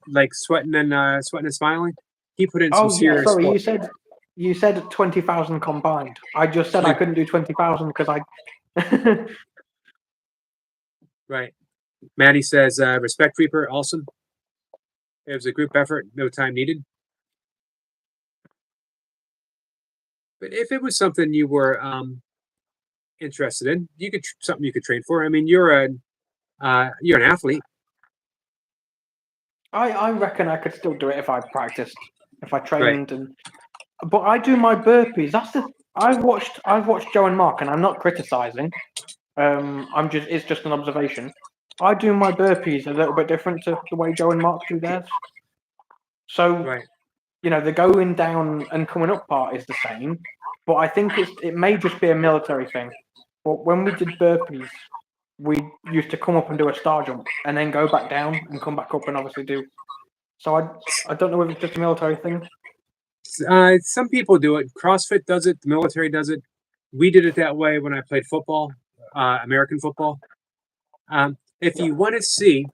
[SPEAKER 1] like sweating and smiling. He put in some serious.
[SPEAKER 3] Sorry,
[SPEAKER 1] work.
[SPEAKER 3] you said 20,000 combined. I just said I couldn't do 20,000 because I.
[SPEAKER 1] Right. Maddie says, respect Reaper, awesome. It was a group effort, no time needed. But if it was something you were interested in, something you could train for. I mean, you're an athlete.
[SPEAKER 3] I reckon I could still do it if I practiced, if I trained, but I do my burpees. I've watched Joe and Mark, and I'm not criticizing. It's just an observation. I do my burpees a little bit different to the way Joe and Mark do theirs. So,
[SPEAKER 1] Right.
[SPEAKER 3] The going down and coming up part is the same, but I think it may just be a military thing. But when we did burpees, we used to come up and do a star jump and then go back down and come back up and obviously do. So I don't know if it's just a military thing.
[SPEAKER 1] Some people do it. CrossFit does it. The military does it. We did it that way when I played football, American football. If you want to see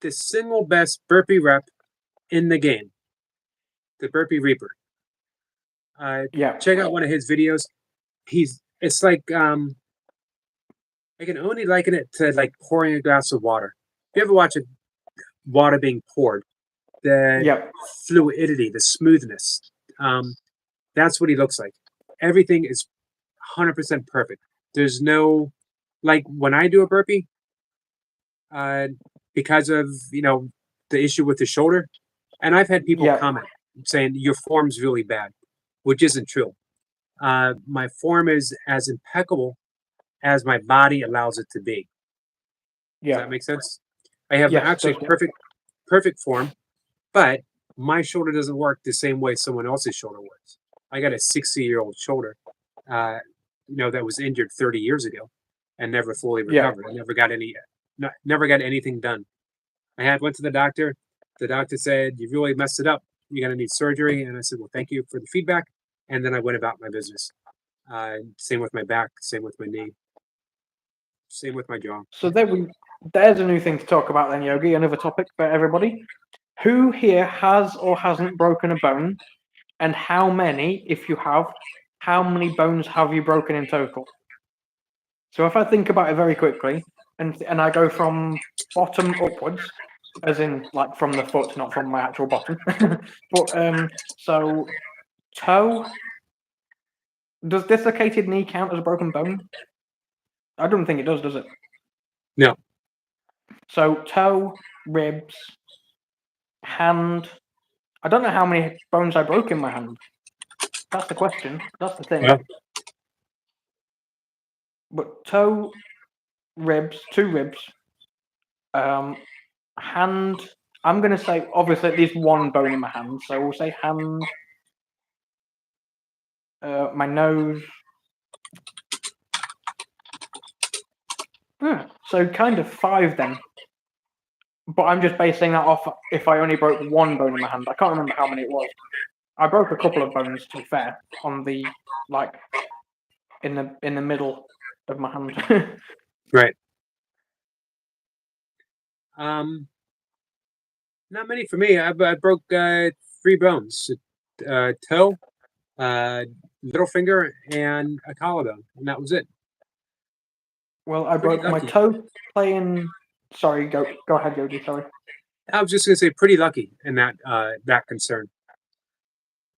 [SPEAKER 1] the single best burpee rep in the game, the Burpee Reaper, check out one of his videos. It's like I can only liken it to like pouring a glass of water. If you ever watch water being poured, the fluidity, the smoothness, that's what he looks like. Everything is 100% perfect. There's no, like when I do a burpee, because of the issue with the shoulder, and I've had people comment saying your form's really bad, which isn't true. My form is as impeccable as my body allows it to be. Does that make sense? I have actually perfect form, but my shoulder doesn't work the same way someone else's shoulder works. I got a 60-year-old shoulder, that was injured 30 years ago and never fully recovered. I never got anything done. went to the doctor. The doctor said, "You really messed it up. You're gonna need surgery." And I said, "Well, thank you for the feedback." And then I went about my business. Same with my back. Same with my knee. Same with my jaw.
[SPEAKER 3] So there's a new thing to talk about then, Yogi. Another topic for everybody. Who here has or hasn't broken a bone, and how many, if you have, how many bones have you broken in total? So if I think about it very quickly, and I go from bottom upwards, as in like from the foot, not from my actual bottom. But so toe. Does dislocated knee count as a broken bone? I don't think it does it?
[SPEAKER 1] No.
[SPEAKER 3] So toe, ribs, hand. I don't know how many bones I broke in my hand. That's the question. That's the thing.
[SPEAKER 1] Yeah.
[SPEAKER 3] But toe, ribs, 2 ribs, hand. I'm gonna say obviously at least 1 bone in my hand. So we'll say hand, my nose. So kind of 5 then. But I'm just basing that off if I only broke 1 bone in my hand. I can't remember how many it was. I broke a couple of bones, to be fair, on the like in the middle of my hand.
[SPEAKER 1] Right. Not many for me. I broke 3 bones: toe, little finger, and a collarbone, and that was it.
[SPEAKER 3] Well, I
[SPEAKER 1] Pretty
[SPEAKER 3] broke my
[SPEAKER 1] lucky.
[SPEAKER 3] toe playing. Sorry, go ahead, Yogi. Sorry.
[SPEAKER 1] I was just gonna say pretty lucky in that concern.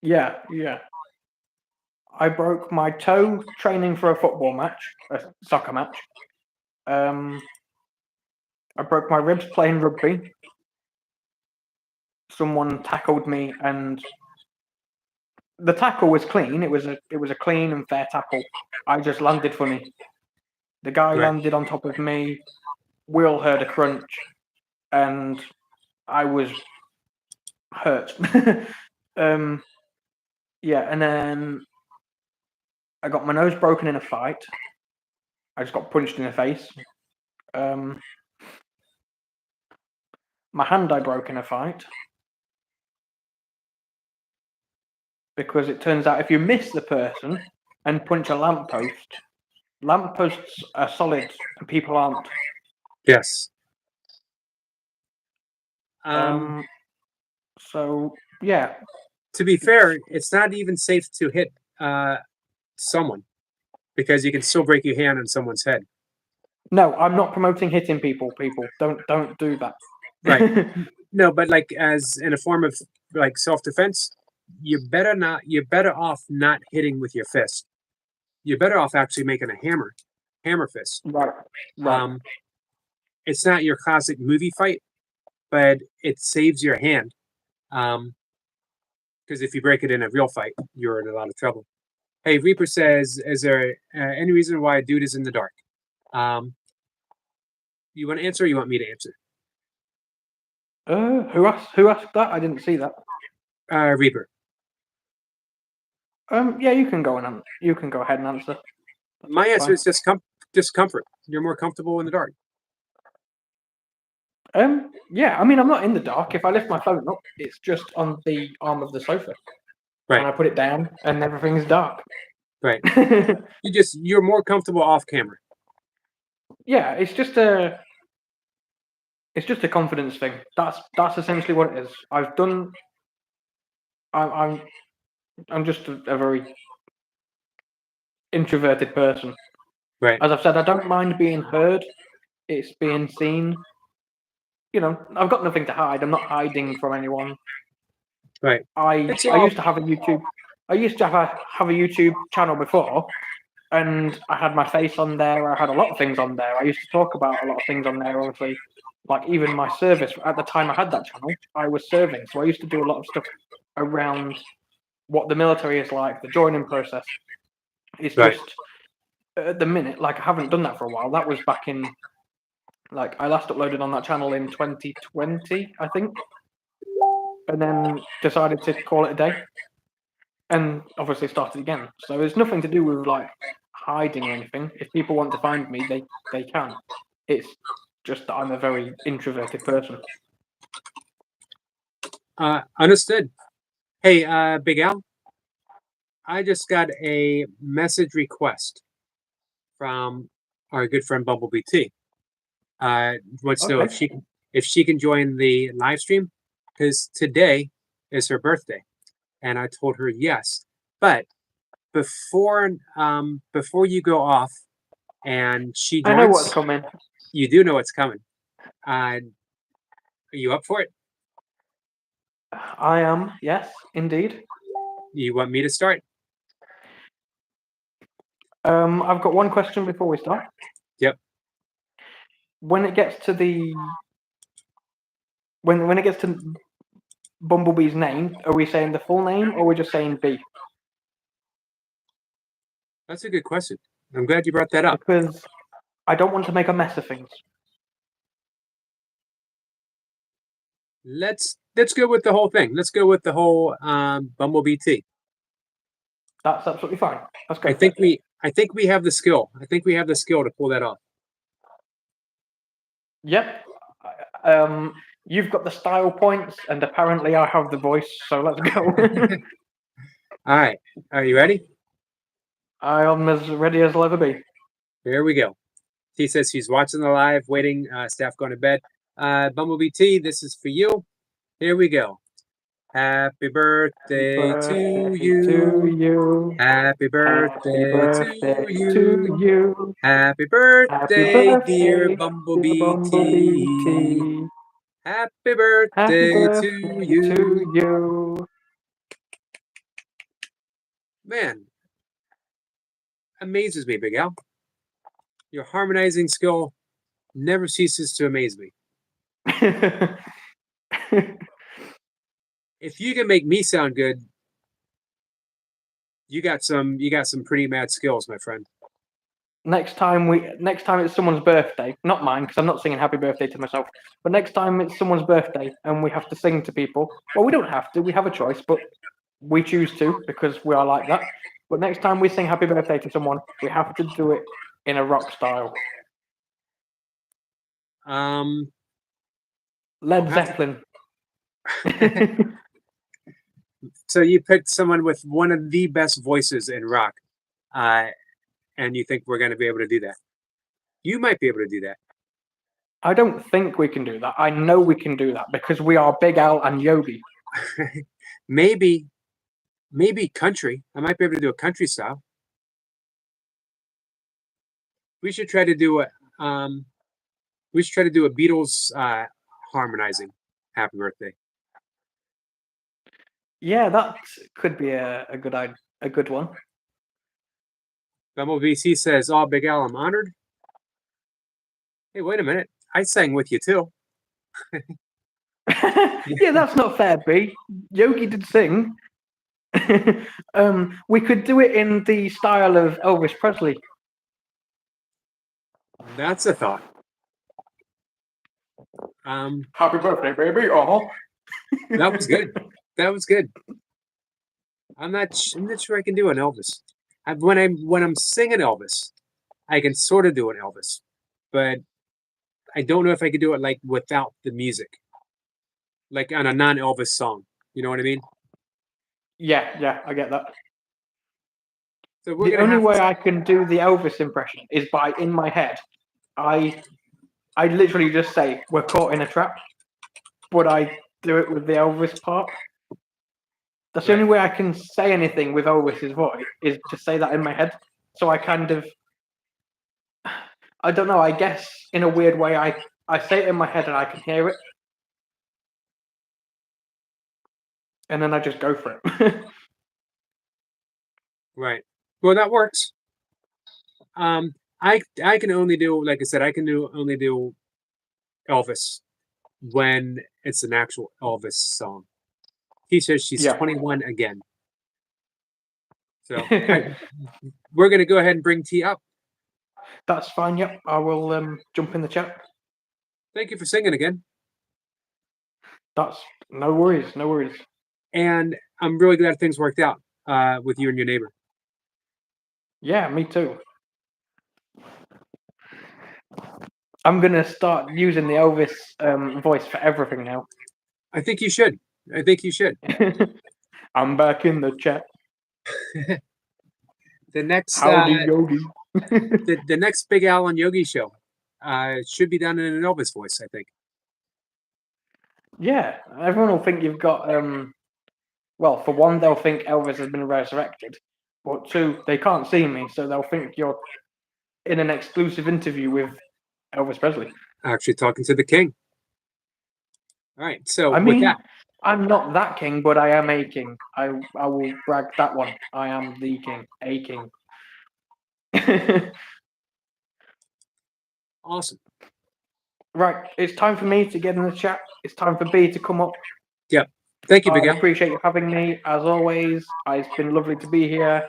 [SPEAKER 3] Yeah. I broke my toe training for a football match, a soccer match. I broke my ribs playing rugby. Someone tackled me, and the tackle was clean. It was a clean and fair tackle. I just landed funny. The guy
[SPEAKER 1] Right.
[SPEAKER 3] landed on top of me. We all heard a crunch, and I was hurt. Yeah, and then I got my nose broken in a fight. I just got punched in the face. My hand I broke in a fight. Because it turns out if you miss the person and punch a lamppost, lampposts are solid and people aren't.
[SPEAKER 1] Yes.
[SPEAKER 3] So yeah.
[SPEAKER 1] To be fair, it's not even safe to hit someone because you can still break your hand on someone's head.
[SPEAKER 3] No, I'm not promoting hitting people. People don't do that.
[SPEAKER 1] Right. No, but like as in a form of like self-defense, you're better off not hitting with your fist. You're better off actually making a hammer fist.
[SPEAKER 3] Right.
[SPEAKER 1] It's not your classic movie fight, but it saves your hand. Because if you break it in a real fight, you're in a lot of trouble. Hey, Reaper says, is there any reason why a dude is in the dark? You want to answer or you want me to answer?
[SPEAKER 3] Who asked that? I didn't see that.
[SPEAKER 1] Reaper.
[SPEAKER 3] Yeah, you can go ahead and answer.
[SPEAKER 1] My answer is discomfort. You're more comfortable in the dark.
[SPEAKER 3] Yeah, I mean, I'm not in the dark. If I lift my phone up, it's just on the arm of the sofa.
[SPEAKER 1] Right.
[SPEAKER 3] And I put it down, and everything's dark.
[SPEAKER 1] Right. You're more comfortable off camera.
[SPEAKER 3] Yeah, it's just a confidence thing. That's essentially what it is. I'm just a very introverted person.
[SPEAKER 1] Right.
[SPEAKER 3] As I've said, I don't mind being heard. It's being seen. You know, I've got nothing to hide. I'm not hiding from anyone.
[SPEAKER 1] Right.
[SPEAKER 3] I used to have a YouTube. I used to have a YouTube channel before, and I had my face on there. I had a lot of things on there. I used to talk about a lot of things on there. Obviously, like even my service at the time I had that channel, I was serving, so I used to do a lot of stuff around what the military is like, the joining process. It's
[SPEAKER 1] right.
[SPEAKER 3] just at the minute, like I haven't done that for a while. That was back in, like I last uploaded on that channel in 2020, I think, and then decided to call it a day, and obviously started again. So it's nothing to do with like hiding or anything. If people want to find me, they can. It's just that I'm a very introverted person.
[SPEAKER 1] Understood. Hey, Big Al, I just got a message request from our good friend Bumblebee T. Wants to know
[SPEAKER 3] Okay.
[SPEAKER 1] if she can join the live stream because today is her birthday, and I told her yes. But before you go off and she
[SPEAKER 3] I know what's
[SPEAKER 1] joins,
[SPEAKER 3] coming.
[SPEAKER 1] you do know what's coming. Are you up for it?
[SPEAKER 3] I am. Yes, indeed.
[SPEAKER 1] You want me to start?
[SPEAKER 3] I've got one question before we start.
[SPEAKER 1] Yep.
[SPEAKER 3] When it gets to when it gets to Bumblebee's name, are we saying the full name or are we just saying B?
[SPEAKER 1] That's a good question. I'm glad you brought that up.
[SPEAKER 3] Because I don't want to make a mess of things.
[SPEAKER 1] Let's go with the whole thing. Let's go with the whole Bumblebee T.
[SPEAKER 3] That's absolutely fine. Let's go.
[SPEAKER 1] I think we have the skill. I think we have the skill to pull that off.
[SPEAKER 3] Yep. You've got the style points, and apparently I have the voice. So let's go.
[SPEAKER 1] All right. Are you ready?
[SPEAKER 3] I am as ready as I'll ever be.
[SPEAKER 1] Here we go. T says she's watching the live, waiting. Staff going to bed. Bumblebee T, this is for you. Here we go. Happy birthday to you. Happy birthday to you. Happy birthday, dear Bumblebee T. Happy birthday to you. Man, amazes me, Big Al. Your harmonizing skill never ceases to amaze me. If you can make me sound good, you got some pretty mad skills, my friend.
[SPEAKER 3] Next time it's someone's birthday, not mine, because I'm not singing happy birthday to myself. But next time it's someone's birthday and we have to sing to people, well, we don't have to. We have a choice, but we choose to because we are like that. But next time we sing happy birthday to someone, we have to do it in a rock style. Led Zeppelin.
[SPEAKER 1] So you picked someone with one of the best voices in rock, and you think we're going to be able to do that? You might be able to do that.
[SPEAKER 3] I don't think we can do that. I know we can do that because we are Big Al and Yogi.
[SPEAKER 1] Maybe country. I might be able to do a country style. We should try to do a Beatles harmonizing happy birthday.
[SPEAKER 3] Yeah, that could be a good one.
[SPEAKER 1] Bumblebee C says, "Oh, Big Al, I'm honored." Hey, wait a minute. I sang with you too.
[SPEAKER 3] Yeah, that's not fair, B. Yogi did sing. We could do it in the style of Elvis Presley.
[SPEAKER 1] That's a thought.
[SPEAKER 3] Happy birthday, baby!
[SPEAKER 1] That was good. That was good. I'm not sure I can do an Elvis. When I'm singing Elvis, I can sort of do an Elvis, but I don't know if I could do it like without the music, like on a non-Elvis song. You know what I mean?
[SPEAKER 3] Yeah, I get that.
[SPEAKER 1] So we're
[SPEAKER 3] The only way I can do the Elvis impression is by in my head. I literally just say we're caught in a trap, but I do it with the Elvis part. That's the only way I can say anything with Elvis's voice is to say that in my head. So I kind of, I don't know. I guess in a weird way, I say it in my head and I can hear it, and then I just go for it.
[SPEAKER 1] Right. Well, that works. I can only do, like I said, I can only do Elvis when it's an actual Elvis song. He says she's 21 again. So we're gonna go ahead and bring T up.
[SPEAKER 3] That's fine. Yep, I will jump in the chat.
[SPEAKER 1] Thank you for singing again.
[SPEAKER 3] That's no worries, no worries.
[SPEAKER 1] And I'm really glad things worked out with you and your neighbor.
[SPEAKER 3] Yeah, me too. I'm gonna start using the Elvis voice for everything now.
[SPEAKER 1] I think you should. I think you should.
[SPEAKER 3] I'm back in the chat.
[SPEAKER 1] The next
[SPEAKER 3] Howdy, Yogi.
[SPEAKER 1] the next Big Al and Yogi show should be done in an Elvis voice, I think.
[SPEAKER 3] Yeah, everyone will think you've got. Well, for one, they'll think Elvis has been resurrected, but two, they can't see me, so they'll think you're in an exclusive interview with Elvis Presley.
[SPEAKER 1] Actually talking to the king. All right, so
[SPEAKER 3] I
[SPEAKER 1] with
[SPEAKER 3] mean,
[SPEAKER 1] that,
[SPEAKER 3] I'm not that king, but I am a king. I will brag that one. I am the king, a king.
[SPEAKER 1] awesome.
[SPEAKER 3] Right, it's time for me to get in the chat. It's time for B to come up.
[SPEAKER 1] Yep. Thank you,
[SPEAKER 3] I
[SPEAKER 1] Big Al.
[SPEAKER 3] appreciate you having me, as always. It's been lovely to be here.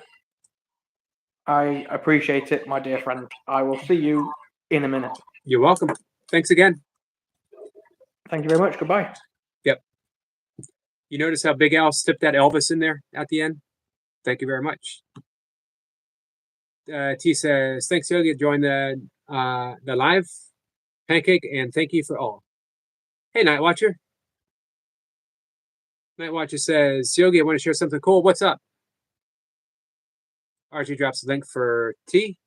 [SPEAKER 3] I appreciate it, my dear friend. I will see you in a minute.
[SPEAKER 1] You're welcome. Thanks again.
[SPEAKER 3] Thank you very much. Goodbye.
[SPEAKER 1] Yep. You notice how Big Al slipped that Elvis in there at the end? Thank you very much. T says, thanks, Yogi, to join the live pancake, and thank you for all. Hey, Night Watcher. Night Watcher says, Yogi, I want to share something cool. What's up? Archie drops a link for T.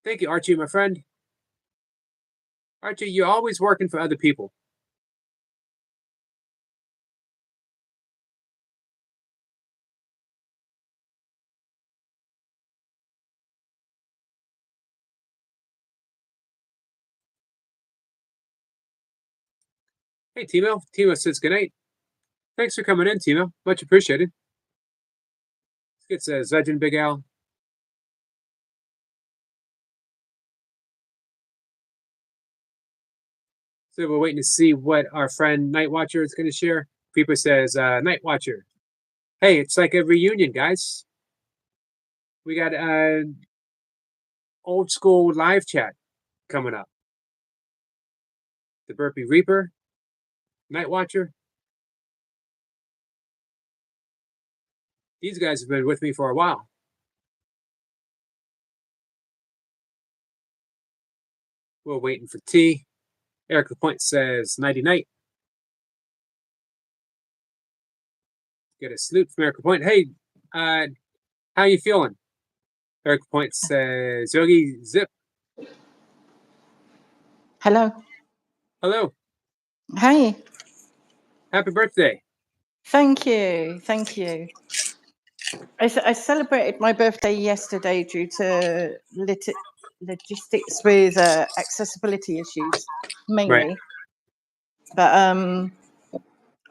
[SPEAKER 1] Thank you, Archie, my friend. Archie, you're always working for other people. Hey, Timo. Timo says goodnight. Thanks for coming in, Timo. Much appreciated. It says Legend Big Al. So we're waiting to see what our friend Night Watcher is going to share. Creeper says, Night Watcher. Hey, it's like a reunion, guys. We got old school live chat coming up. The Burpee Reaper, Night Watcher. These guys have been with me for a while. We're waiting for T. Eric Lapointe says, nighty night. Get a salute from Eric Lapointe. Hey, how you feeling? Eric Lapointe says, Yogi Zip.
[SPEAKER 2] Hello.
[SPEAKER 1] Hello.
[SPEAKER 2] Hey.
[SPEAKER 1] Happy birthday.
[SPEAKER 2] Thank you. Thank you. I celebrated my birthday yesterday due to logistics with accessibility issues, mainly.
[SPEAKER 1] Right.
[SPEAKER 2] But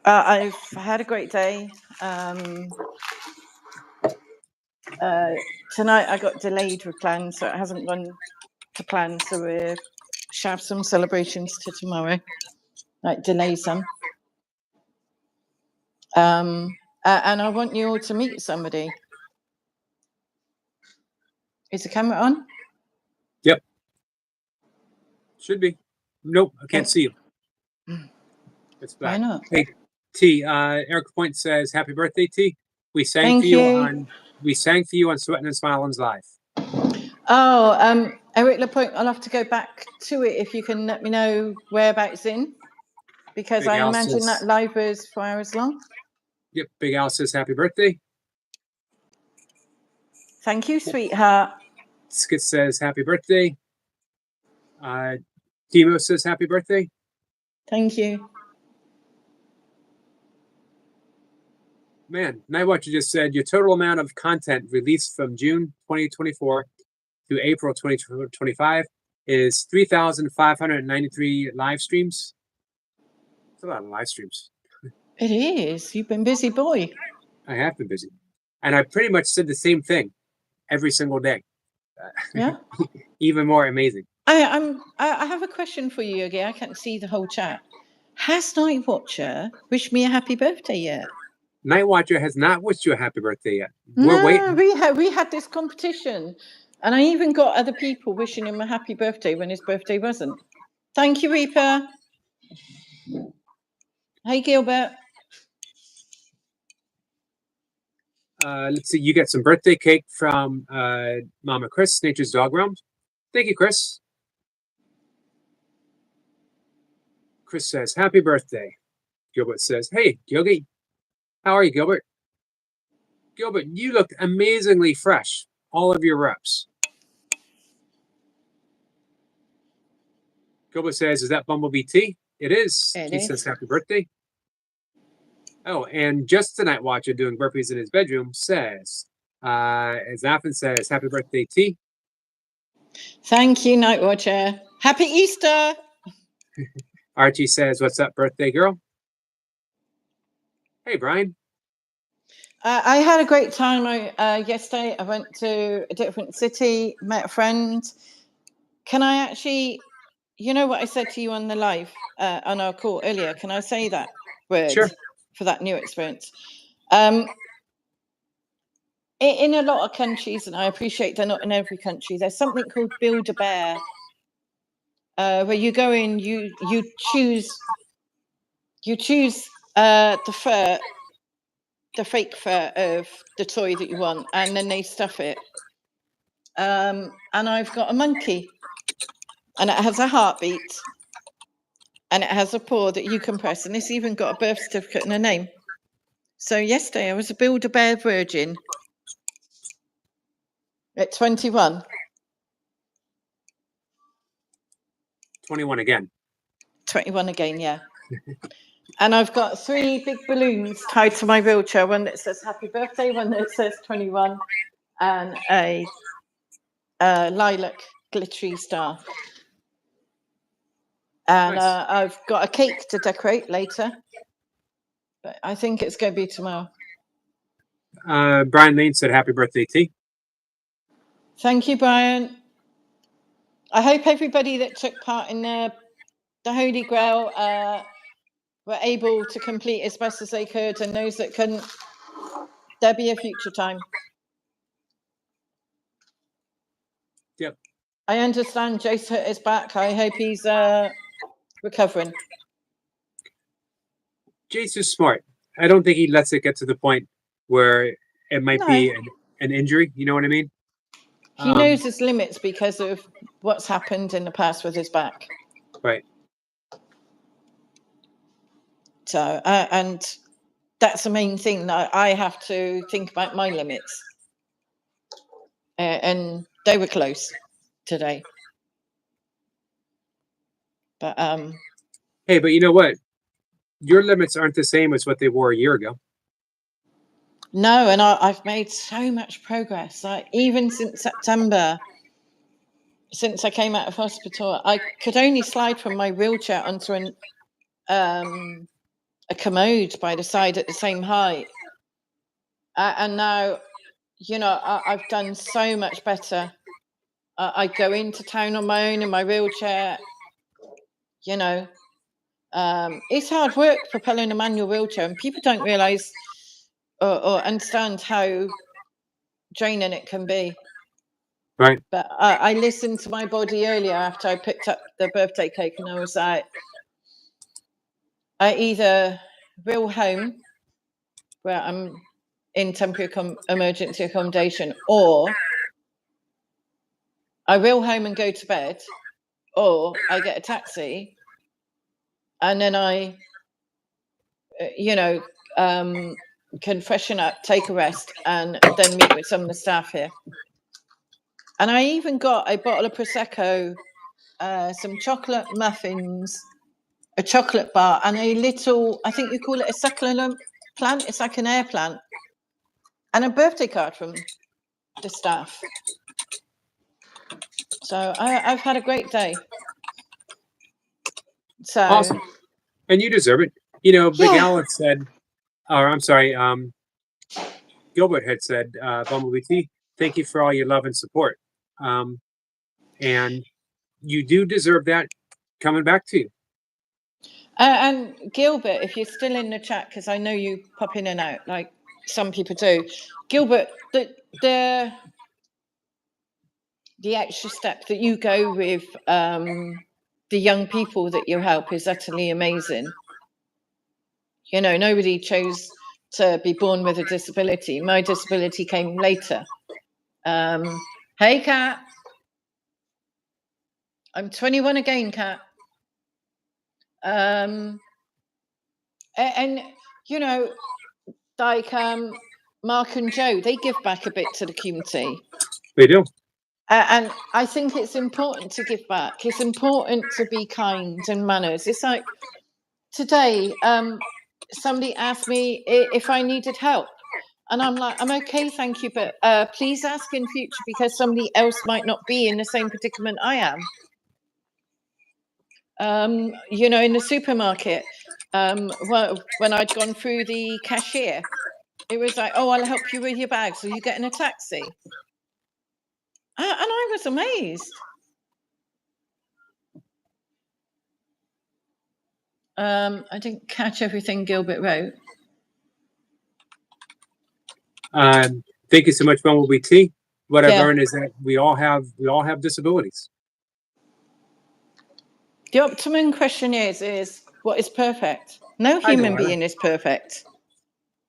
[SPEAKER 2] I've had a great day. Tonight I got delayed with plans, so it hasn't gone to plan. So we shall have some celebrations to tomorrow, like delay some. And I want you all to meet somebody. Is the camera on?
[SPEAKER 1] Yep. Should be. Nope, I can't see you. It's black.
[SPEAKER 2] Why not?
[SPEAKER 1] Hey, T. Eric Point says, "Happy birthday, T. We sang
[SPEAKER 2] Thank
[SPEAKER 1] for you
[SPEAKER 2] you.
[SPEAKER 1] on. We sang for you on Sweating and Smiling's live."
[SPEAKER 2] Oh, Eric Lapointe, I'll have to go back to it if you can let me know whereabouts in, because
[SPEAKER 1] Big
[SPEAKER 2] I
[SPEAKER 1] Al
[SPEAKER 2] imagine
[SPEAKER 1] says-
[SPEAKER 2] that live was 4 hours long.
[SPEAKER 1] Yep. Big Al says, "Happy birthday."
[SPEAKER 2] Thank you, sweetheart.
[SPEAKER 1] Skit says, "Happy birthday." Timo says, "Happy birthday."
[SPEAKER 2] Thank you.
[SPEAKER 1] Man, Night Watcher just said your total amount of content released from June 2024 to April 2025 is 3,593 live streams. That's a lot of live streams.
[SPEAKER 2] It is. You've been busy, boy.
[SPEAKER 1] I have been busy. And I pretty much said the same thing every single day.
[SPEAKER 2] Yeah.
[SPEAKER 1] Even more amazing.
[SPEAKER 2] I have a question for you, Yogi. I can't see the whole chat. Has Night Watcher wished me a happy birthday yet?
[SPEAKER 1] Night Watcher has not wished you a happy birthday yet. We're waiting.
[SPEAKER 2] We had this competition, and I even got other people wishing him a happy birthday when his birthday wasn't. Thank you, Reaper. Hey, Gilbert.
[SPEAKER 1] Let's see. You get some birthday cake from Mama Chris, Nature's Dog Realm. Thank you, Chris. Chris says, happy birthday. Gilbert says, hey, Gilgy. How are you, Gilbert? Gilbert, you look amazingly fresh. All of your reps. Gilbert says, is that Bumblebee T? It is.
[SPEAKER 2] It
[SPEAKER 1] He
[SPEAKER 2] is.
[SPEAKER 1] says, happy birthday. Oh, and just the Night Watcher doing burpees in his bedroom says, as Nathan says, happy birthday, T.
[SPEAKER 2] Thank you, Night Watcher. Happy Easter.
[SPEAKER 1] Archie says, what's up, birthday girl? Hey, Brian.
[SPEAKER 2] I had a great time yesterday. I went to a different city, met a friend. Can I actually, you know what I said to you on the live, on our call earlier? Can I say that word
[SPEAKER 1] Sure.
[SPEAKER 2] for that new experience? In a lot of countries, and I appreciate they're not in every country, there's something called Build-A-Bear, where you go in, you choose the fur, the fake fur of the toy that you want, and then they stuff it. And I've got a monkey, and it has a heartbeat, and it has a paw that you can press, and it's even got a birth certificate and a name. So yesterday I was a Build-A-Bear virgin at 21.
[SPEAKER 1] 21 again.
[SPEAKER 2] 21 again, yeah. And I've got 3 big balloons tied to my wheelchair, one that says happy birthday, one that says 21, and a lilac glittery star. And
[SPEAKER 1] Nice.
[SPEAKER 2] I've got a cake to decorate later, but I think it's going to be tomorrow.
[SPEAKER 1] Brian Lane said, happy birthday, T.
[SPEAKER 2] Thank you, Brian. I hope everybody that took part in the Holy Grail were able to complete as best as they could, and those that couldn't, there'll be a future time.
[SPEAKER 1] Yep.
[SPEAKER 2] I understand Jace hurt his back. I hope he's recovering.
[SPEAKER 1] Jace is smart. I don't think he lets it get to the point where it might
[SPEAKER 2] No.
[SPEAKER 1] be an injury. You know what I mean?
[SPEAKER 2] He knows his limits because of what's happened in the past with his back.
[SPEAKER 1] Right.
[SPEAKER 2] So, and that's the main thing, that I have to think about my limits. And they were close today. But
[SPEAKER 1] Hey, but you know what? Your limits aren't the same as what they were a year ago.
[SPEAKER 2] no, and I've made so much progress. Like even since September, since I came out of hospital, I could only slide from my wheelchair onto a commode by the side at the same height. And now, you know, I've done so much better. I go into town on my own in my wheelchair. You know, it's hard work propelling a manual wheelchair, and people don't realise or understand how draining it can be.
[SPEAKER 1] Right.
[SPEAKER 2] But I listened to my body earlier after I picked up the birthday cake, and I was like, I either will home, where I'm in temporary emergency accommodation, or I will home and go to bed, or I get a taxi, and then I, can freshen up, take a rest, and then meet with some of the staff here. And I even got a bottle of Prosecco, some chocolate muffins, a chocolate bar, and a little, I think you call it a succulent plant. It's like an air plant. And a birthday card from the staff. So I've had a great day. So
[SPEAKER 1] Awesome. And you deserve it. You know, Big
[SPEAKER 2] Yeah.
[SPEAKER 1] Al had said, or I'm sorry, Gilbert had said, Bumblebee T, thank you for all your love and support. And you do deserve that coming back to you.
[SPEAKER 2] and Gilbert, if you're still in the chat, because I know you pop in and out like some people do, Gilbert, the extra step that you go with the young people that you help is utterly amazing. You know, nobody chose to be born with a disability. My disability came later. Hey, Kat. I'm 21 again, Kat. And you know, like Mark and Joe, they give back a bit to the community.
[SPEAKER 1] They do.
[SPEAKER 2] And I think it's important to give back. It's important to be kind and manners. It's like today, somebody asked me if I needed help. And I'm like, I'm okay, thank you, but please ask in future because somebody else might not be in the same predicament I am. You know, in the supermarket, when I'd gone through the cashier, it was like, oh, I'll help you with your bags. Are you getting a taxi? And I was amazed. I didn't catch everything Gilbert wrote.
[SPEAKER 1] Thank you so much, Bumblebee T. What I've
[SPEAKER 2] Yeah.
[SPEAKER 1] learned is that we all have disabilities.
[SPEAKER 2] The optimum question is what is perfect? No
[SPEAKER 1] I
[SPEAKER 2] human
[SPEAKER 1] know.
[SPEAKER 2] being is perfect.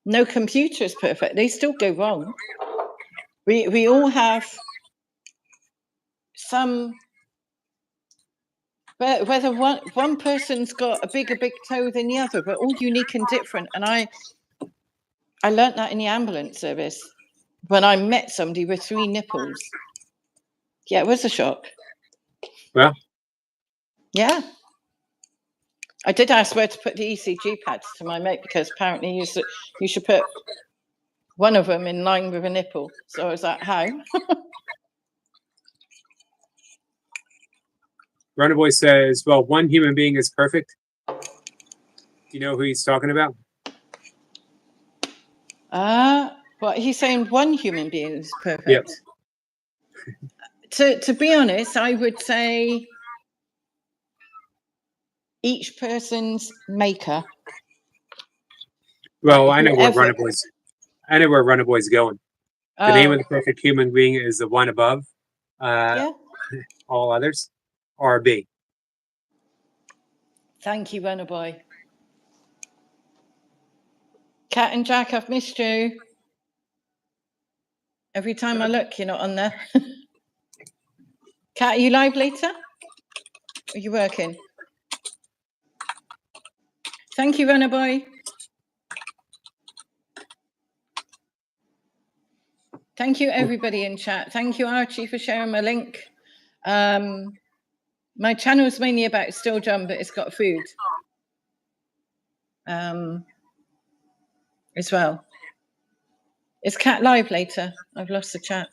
[SPEAKER 2] No computer is perfect. They still go wrong. We all have some, whether one person's got a big toe than the other, but all unique and different. And I learned that in the ambulance service when I met somebody with 3 nipples. Yeah, it was a shock.
[SPEAKER 1] Well,
[SPEAKER 2] yeah. I did ask where to put the ECG pads to my mate because apparently you should put one of them in line with a nipple. So I was like, how?
[SPEAKER 1] Runaway says, well, one human being is perfect. Do you know who he's talking about?
[SPEAKER 2] Well, he's saying one human being is perfect.
[SPEAKER 1] Yep.
[SPEAKER 2] To be honest, I would say each person's maker.
[SPEAKER 1] Well, I know where Runaway's going. The name of the perfect human being is the one above all others, RB.
[SPEAKER 2] Thank you, Runaway. Cat and Jack, I've missed you. Every time I look, you're not on there. Cat, are you live later? Are you working? Thank you, Runaway. Thank you, everybody in chat. Thank you, Archie, for sharing my link. My channel is mainly about Still Drum, but it's got food as well. Is Cat live later? I've lost the chat.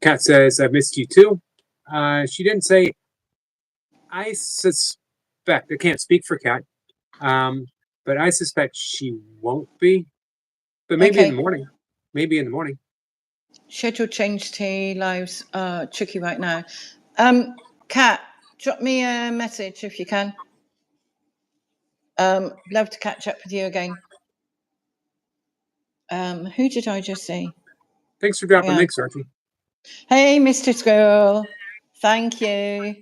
[SPEAKER 1] Cat says, I missed you too. She didn't say, I suspect, I can't speak for Cat, but I suspect she won't be. But maybe in the morning. Maybe in the morning.
[SPEAKER 2] Schedule change to lives tricky right now. Cat, drop me a message if you can. Love to catch up with you again. Who did I just see?
[SPEAKER 1] Thanks for dropping links, Archie.
[SPEAKER 2] Hey, Mr. Squirrel. Thank you.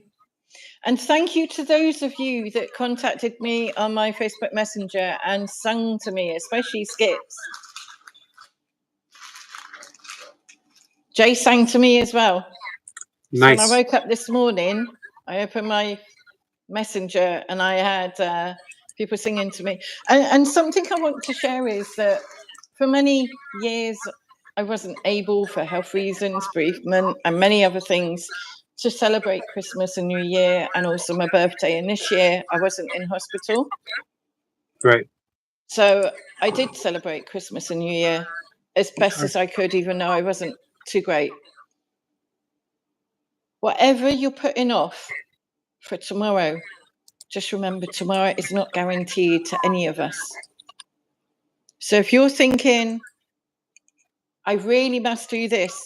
[SPEAKER 2] And thank you to those of you that contacted me on my Facebook Messenger and sung to me, especially Skips. Jay sang to me as well.
[SPEAKER 1] Nice.
[SPEAKER 2] So when I woke up this morning, I opened my Messenger and I had people singing to me. And something I want to share is that for many years, I wasn't able, for health reasons, bereavement, and many other things, to celebrate Christmas and New Year and also my birthday. And this year, I wasn't in hospital.
[SPEAKER 1] Right.
[SPEAKER 2] So I did celebrate Christmas and New Year as best as I could, even though I wasn't too great. Whatever you're putting off for tomorrow, just remember tomorrow is not guaranteed to any of us. So if you're thinking, I really must do this,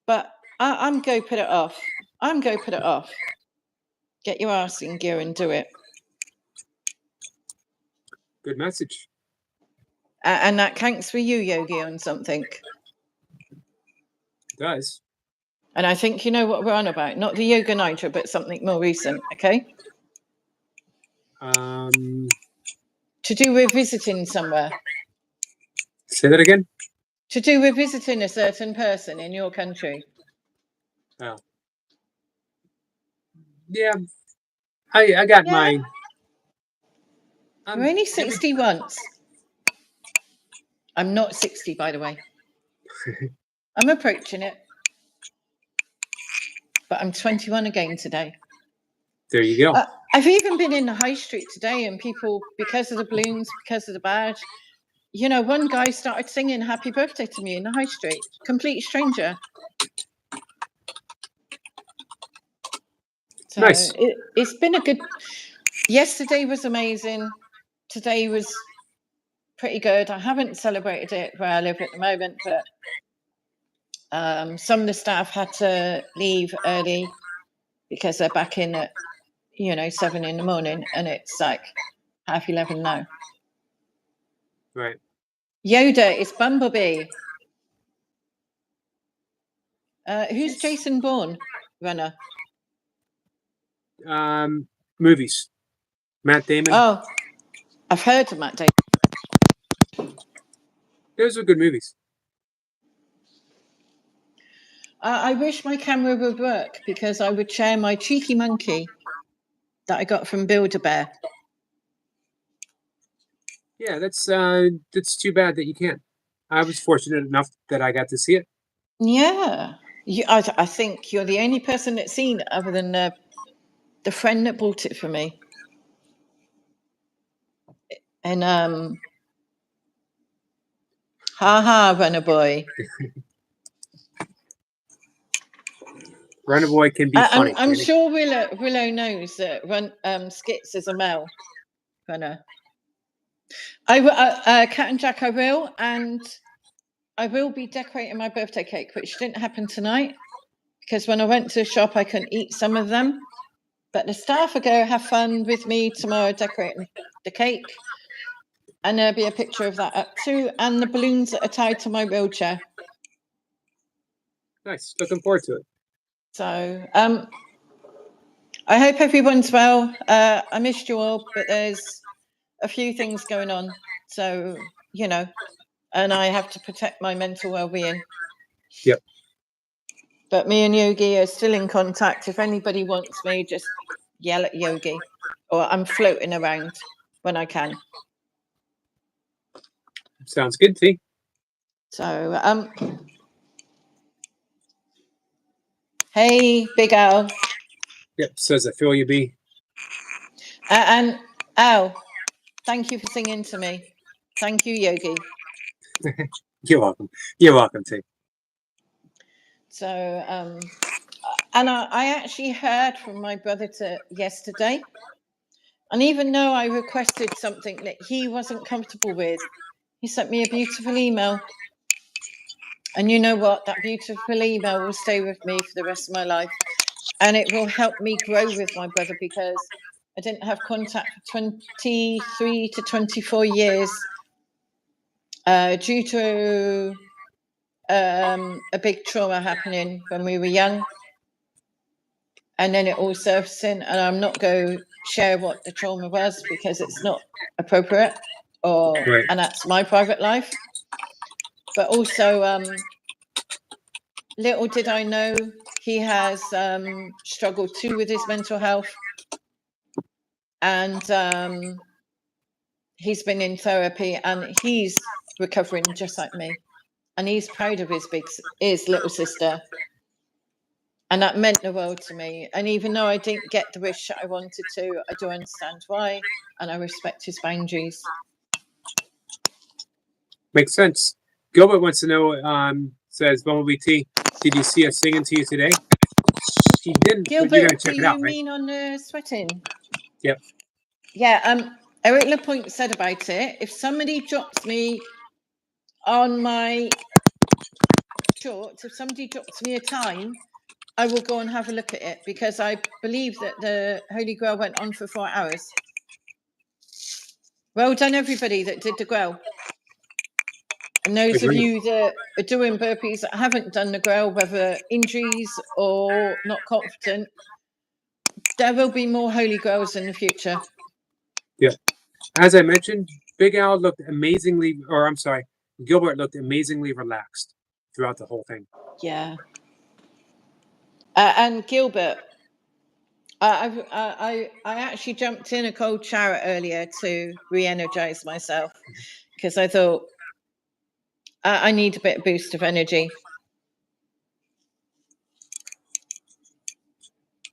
[SPEAKER 2] but I'm going to put it off. I'm going to put it off. Get your ass in gear and do it.
[SPEAKER 1] Good message.
[SPEAKER 2] And that counts for you, Yogi, on something.
[SPEAKER 1] It does.
[SPEAKER 2] And I think you know what we're on about. Not the Yoga Nitro, but something more recent, okay? To do with visiting somewhere.
[SPEAKER 1] Say that again?
[SPEAKER 2] To do with visiting a certain person in your country.
[SPEAKER 1] Oh. Yeah. I got
[SPEAKER 2] Yeah.
[SPEAKER 1] mine.
[SPEAKER 2] We're only 60 once. I'm not 60, by the way. I'm approaching it. But I'm 21 again today.
[SPEAKER 1] There you go.
[SPEAKER 2] I've even been in the high street today, and people, because of the balloons, because of the badge, you know, one guy started singing happy birthday to me in the high street. Complete stranger. So
[SPEAKER 1] Nice.
[SPEAKER 2] it's been a good... Yesterday was amazing. Today was pretty good. I haven't celebrated it where I live at the moment, but some of the staff had to leave early because they're back in at, 7 in the morning, and it's like 11:30 now.
[SPEAKER 1] Right.
[SPEAKER 2] Yoda is Bumblebee. Who's Jason Bourne runner?
[SPEAKER 1] Movies. Matt Damon.
[SPEAKER 2] Oh, I've heard of Matt Damon.
[SPEAKER 1] Those are good movies.
[SPEAKER 2] I wish my camera would work because I would share my cheeky monkey that I got from Build-A-Bear.
[SPEAKER 1] Yeah, that's too bad that you can't. I was fortunate enough that I got to see it.
[SPEAKER 2] Yeah, I think you're the only person that's seen it other than the friend that bought it for me. And Runner Boy.
[SPEAKER 1] Runner Boy can be funny.
[SPEAKER 2] I'm sure Willow knows that Skits is a male runner. Cat and Jack, I will, and I will be decorating my birthday cake, which didn't happen tonight because when I went to the shop, I couldn't eat some of them. But the staff are going to have fun with me tomorrow decorating the cake. And there'll be a picture of that up too, and the balloons that are tied to my wheelchair.
[SPEAKER 1] Nice. Looking forward to it.
[SPEAKER 2] So, I hope everyone's well. I missed you all, but there's a few things going on. So, and I have to protect my mental well-being.
[SPEAKER 1] Yep.
[SPEAKER 2] But me and Yogi are still in contact. If anybody wants me, just yell at Yogi, or I'm floating around when I can.
[SPEAKER 1] Sounds good, T.
[SPEAKER 2] So, hey, Big Al.
[SPEAKER 1] Yep, says I feel you, B.
[SPEAKER 2] And Al, thank you for singing to me. Thank you, Yogi.
[SPEAKER 1] You're welcome. You're welcome, T.
[SPEAKER 2] So, and I actually heard from my brother yesterday. And even though I requested something that he wasn't comfortable with, he sent me a beautiful email. And you know what? That beautiful email will stay with me for the rest of my life. And it will help me grow with my brother because I didn't have contact for 23 to 24 years due to a big trauma happening when we were young. And then it all surfacing, and I'm not going to share what the trauma was because it's not appropriate,
[SPEAKER 1] Right.
[SPEAKER 2] And that's my private life. But also, little did I know he has struggled too with his mental health, and he's been in therapy, and he's recovering just like me, and he's proud of his little sister. And that meant the world to me. And even though I didn't get the wish I wanted to, I do understand why. And I respect his boundaries.
[SPEAKER 1] Makes sense. Gilbert wants to know, says Bumblebee T, did you see us singing to you today? She didn't,
[SPEAKER 2] Gilbert,
[SPEAKER 1] but you gotta check
[SPEAKER 2] do
[SPEAKER 1] it out,
[SPEAKER 2] you
[SPEAKER 1] right?
[SPEAKER 2] mean on the sweating?
[SPEAKER 1] Yep.
[SPEAKER 2] Yeah, Eric Lapointe said about it. If somebody drops me on my shorts, if somebody drops me a time, I will go and have a look at it because I believe that the Holy Grail went on for 4 hours. Well done, everybody that did the Grail. And those of you that are doing burpees that haven't done the Grail, whether injuries or not confident, there will be more Holy Grails in the future.
[SPEAKER 1] Yeah. As I mentioned, Big Al looked amazingly, or I'm sorry, Gilbert looked amazingly relaxed throughout the whole thing.
[SPEAKER 2] Yeah. And Gilbert, I actually jumped in a cold shower earlier to re-energize myself because I thought I need a bit of boost of energy.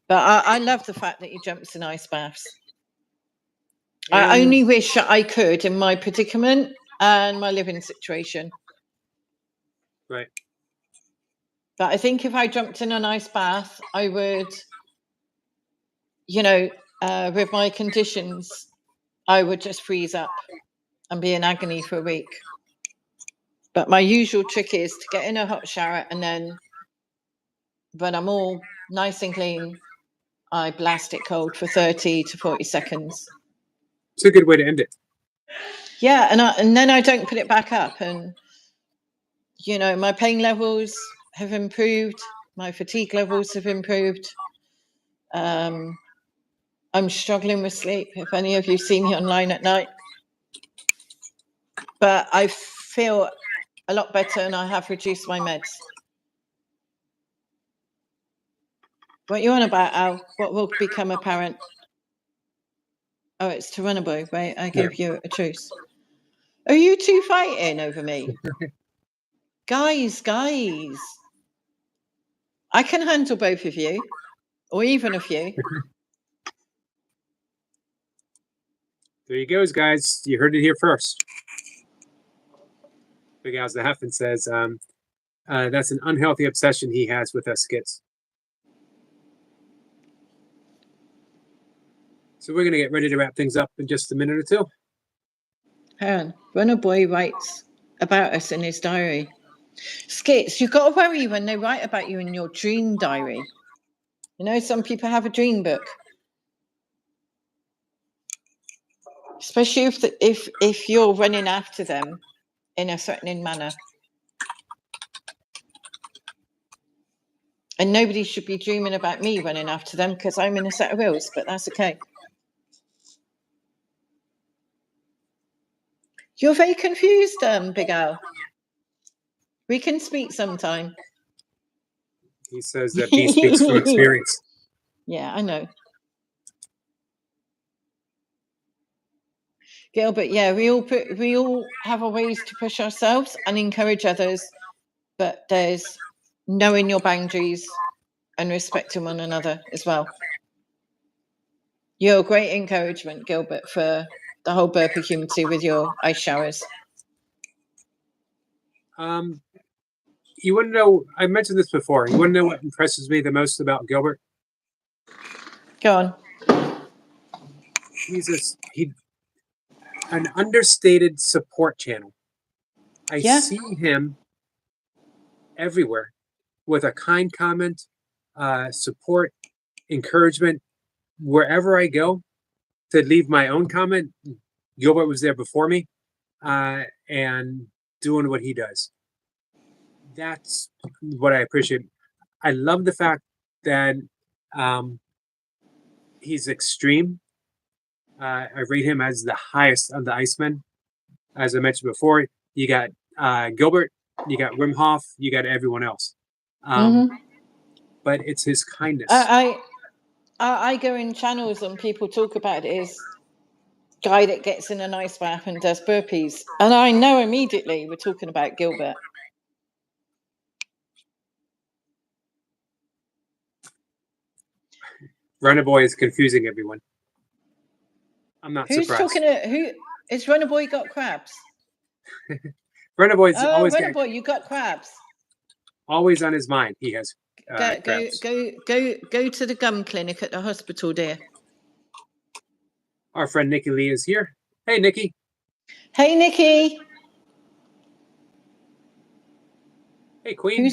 [SPEAKER 2] But I love the fact that he jumps in ice baths. I
[SPEAKER 1] And
[SPEAKER 2] only wish that I could in my predicament and my living situation.
[SPEAKER 1] right.
[SPEAKER 2] But I think if I jumped in an ice bath, I would, you know, with my conditions, I would just freeze up and be in agony for a week. But my usual trick is to get in a hot shower and then when I'm all nice and clean, I blast it cold for 30 to 40 seconds.
[SPEAKER 1] It's a good way to end it.
[SPEAKER 2] Yeah, and then I don't put it back up. And, you know, my pain levels have improved. My fatigue levels have improved. I'm struggling with sleep, if any of you see me online at night. But I feel a lot better and I have reduced my meds. What you on about, Al? What will become apparent? Oh, it's to run a boy, right? I gave you a truce. Are you two fighting over me? Guys. I can handle both of you, or even a few.
[SPEAKER 1] There you goes, guys. You heard it here first. Big Al's the Huffin says that's an unhealthy obsession he has with us skits. So we're going to get ready to wrap things up in just a minute or two.
[SPEAKER 2] Hang on. Runner Boy writes about us in his diary. Skits, you've got to worry when they write about you in your dream diary. You know, some people have a dream book. Especially if you're running after them in a threatening manner. And nobody should be dreaming about me running after them because I'm in a set of wheels, but that's okay. You're very confused, Big Al. We can speak sometime.
[SPEAKER 1] He says that he speaks from experience.
[SPEAKER 2] Yeah, I know. Gilbert, yeah, we all have our ways to push ourselves and encourage others, but there's knowing your boundaries and respecting one another as well. You're a great encouragement, Gilbert, for the whole Burpee community with your ice showers.
[SPEAKER 1] You want to know, I mentioned this before, you want to know what impresses me the most about Gilbert?
[SPEAKER 2] Go on.
[SPEAKER 1] He's an understated support channel. I see him everywhere with a kind comment, support, encouragement. Wherever I go to leave my own comment, Gilbert was there before me and doing what he does. That's what I appreciate. I love the fact that he's extreme. I rate him as the highest of the Icemen. As I mentioned before, you got Gilbert, you got Wim Hof, you got everyone else. But it's his kindness.
[SPEAKER 2] I go in channels and people talk about it as guy that gets in an ice bath and does burpees. And I know immediately we're talking about Gilbert.
[SPEAKER 1] Runner Boy is confusing everyone. I'm not
[SPEAKER 2] Who's
[SPEAKER 1] surprised.
[SPEAKER 2] Who is Runner Boy got crabs?
[SPEAKER 1] Runner Boy's always
[SPEAKER 2] Runner Boy, you got crabs.
[SPEAKER 1] Always on his mind. He has crabs.
[SPEAKER 2] Go to the gum clinic at the hospital, dear.
[SPEAKER 1] Our friend Nikki Lee is here. Hey, Nikki.
[SPEAKER 2] Hey, Nikki.
[SPEAKER 1] Hey, Queen.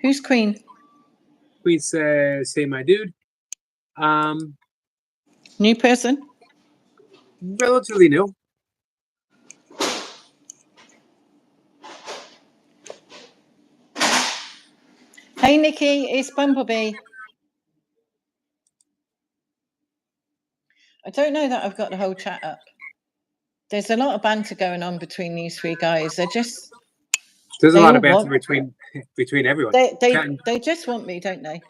[SPEAKER 2] Who's Queen?
[SPEAKER 1] Queen says, "Hey, my dude."
[SPEAKER 2] New person?
[SPEAKER 1] Relatively new.
[SPEAKER 2] Hey, Nikki, it's Bumblebee. I don't know that I've got the whole chat up. There's a lot of banter going on between these three guys.
[SPEAKER 1] There's a lot of banter between everyone.
[SPEAKER 2] They just want me, don't they?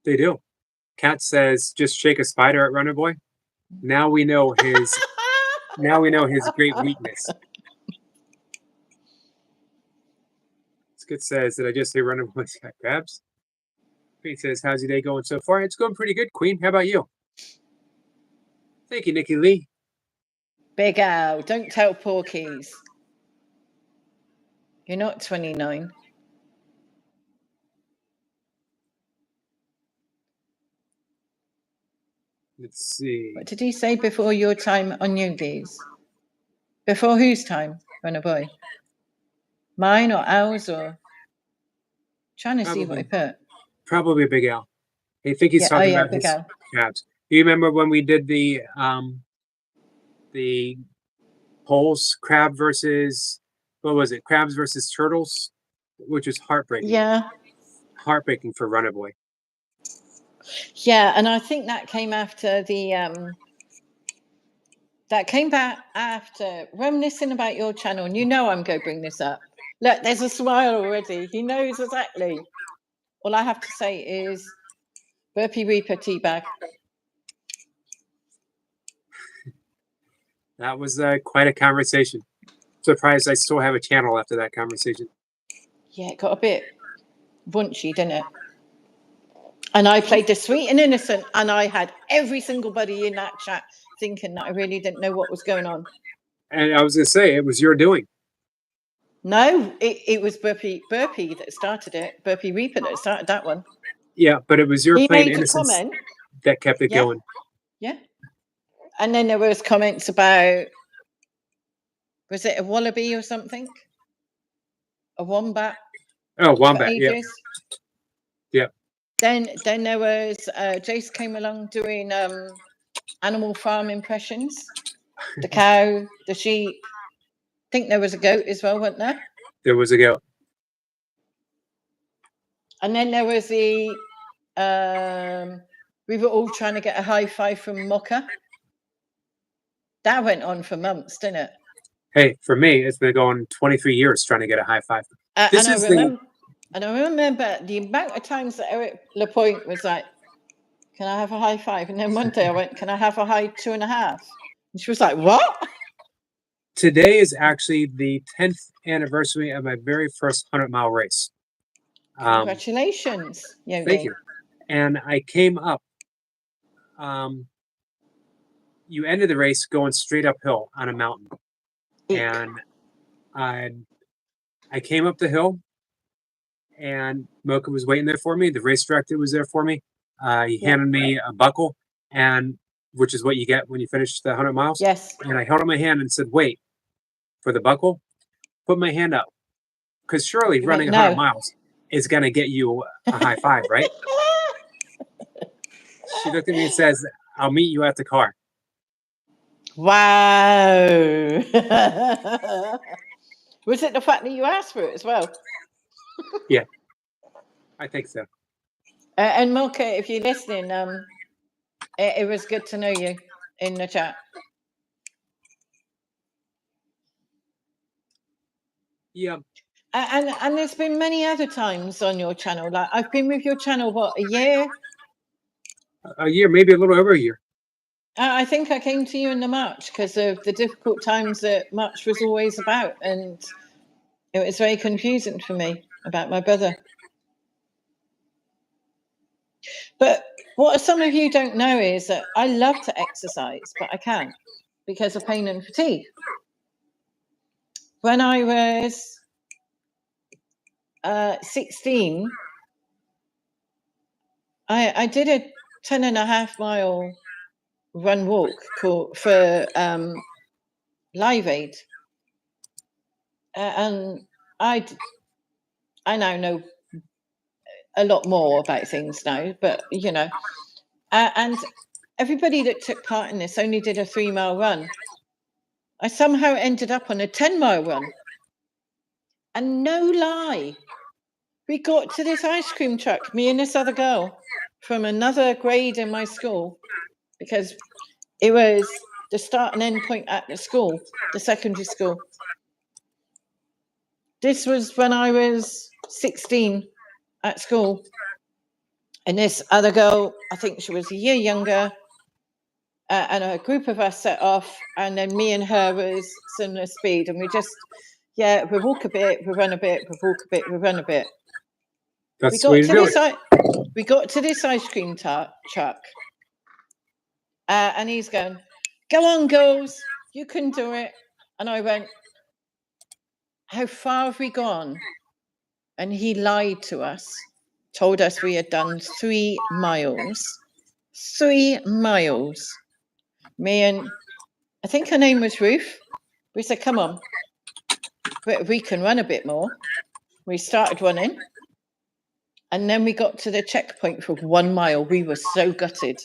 [SPEAKER 1] They do. Cat says, "Just shake a spider at Runner Boy." Now we know his. Now we know his great weakness. Skid says, "Did I just say Runner Boy's got crabs?" Pete says, "How's your day going so far?" It's going pretty good, Queen. How about you? Thank you, Nikki Lee.
[SPEAKER 2] Big Al, don't tell Porkies. You're not 29.
[SPEAKER 1] Let's see.
[SPEAKER 2] What did he say before your time on Newbies? Before whose time, Runner Boy? Mine or ours or? Trying to see what he put.
[SPEAKER 1] Probably Big Al. I think he's talking about
[SPEAKER 2] Big
[SPEAKER 1] his
[SPEAKER 2] Al.
[SPEAKER 1] crabs. Do you remember when we did the polls, crab versus, what was it? Crabs versus turtles, which was heartbreaking.
[SPEAKER 2] Yeah.
[SPEAKER 1] Heartbreaking for Runner Boy.
[SPEAKER 2] Yeah, and I think that came after the that came back after reminiscing about your channel, and you know I'm going to bring this up. Look, there's a smile already. He knows exactly. All I have to say is Burpee Reaper teabag.
[SPEAKER 1] That was quite a conversation. Surprised I still have a channel after that conversation.
[SPEAKER 2] Yeah, it got a bit bunchy, didn't it? And I played the sweet and innocent, and I had every single buddy in that chat thinking that I really didn't know what was going on.
[SPEAKER 1] And I was going to say, it was your doing.
[SPEAKER 2] No, it was Burpee that started it. Burpee Reaper that started that one.
[SPEAKER 1] Yeah, but it was your
[SPEAKER 2] He
[SPEAKER 1] plain
[SPEAKER 2] made a
[SPEAKER 1] innocence
[SPEAKER 2] comment.
[SPEAKER 1] that kept it going.
[SPEAKER 2] Yeah. And then there was comments about, was it a wallaby or something? A wombat?
[SPEAKER 1] Oh, wombat, yeah. Yep.
[SPEAKER 2] Then there was Jace came along doing Animal Farm impressions. The cow, the sheep. I think there was a goat as well, wasn't there?
[SPEAKER 1] There was a goat.
[SPEAKER 2] And then there was the we were all trying to get a high five from Mocha. That went on for months, didn't it?
[SPEAKER 1] Hey, for me, it's been going 23 years trying to get a high five.
[SPEAKER 2] And I remember the amount of times that Eric Lapointe was like, "Can I have a high five?" And then one day I went, "Can I have a high 2.5?" And she was like, "What?"
[SPEAKER 1] Today is actually the 10th anniversary of my very first 100-mile race.
[SPEAKER 2] Congratulations, Yogi.
[SPEAKER 1] Thank you. And I came up. You ended the race going straight uphill on a mountain.
[SPEAKER 2] Eek.
[SPEAKER 1] And I came up the hill, and Mocha was waiting there for me. The race director was there for me. He handed me a buckle, and which is what you get when you finish the 100 miles.
[SPEAKER 2] Yes.
[SPEAKER 1] And I held up my hand and said, "Wait for the buckle." Put my hand up, because surely running 100 miles is going to get you a high five, right? She looked at me and says, "I'll meet you at the car."
[SPEAKER 2] Wow. Was it the fact that you asked for it as well?
[SPEAKER 1] Yeah, I think so.
[SPEAKER 2] And Mocha, if you're listening, it was good to know you in the chat.
[SPEAKER 1] Yeah.
[SPEAKER 2] And there's been many other times on your channel. Like I've been with your channel, what, a year?
[SPEAKER 1] A year, maybe a little over a year.
[SPEAKER 2] I think I came to you in the March because of the difficult times that March was always about. And it was very confusing for me about my brother. But what some of you don't know is that I love to exercise, but I can't because of pain and fatigue. When I was 16, I did a 10.5-mile run walk for Live Aid. And I now know a lot more about things now, but you know, and everybody that took part in this only did a 3-mile run. I somehow ended up on a 10-mile run. And no lie, we got to this ice cream truck, me and this other girl from another grade in my school, because it was the start and end point at the school, the secondary school. This was when I was 16 at school. And this other girl, I think she was a year younger, and a group of us set off, and then me and her was similar speed, and we just, we walk a bit, we run a bit, we walk a bit, we run a bit.
[SPEAKER 1] That's the way to do it.
[SPEAKER 2] We got to this ice cream truck, and he's going, "Go on, girls, you can do it." And I went, "How far have we gone?" And he lied to us, told us we had done 3 miles. 3 miles. Me and, I think her name was Ruth. We said, "Come on, we can run a bit more." We started running. And then we got to the checkpoint for 1 mile. We were so gutted.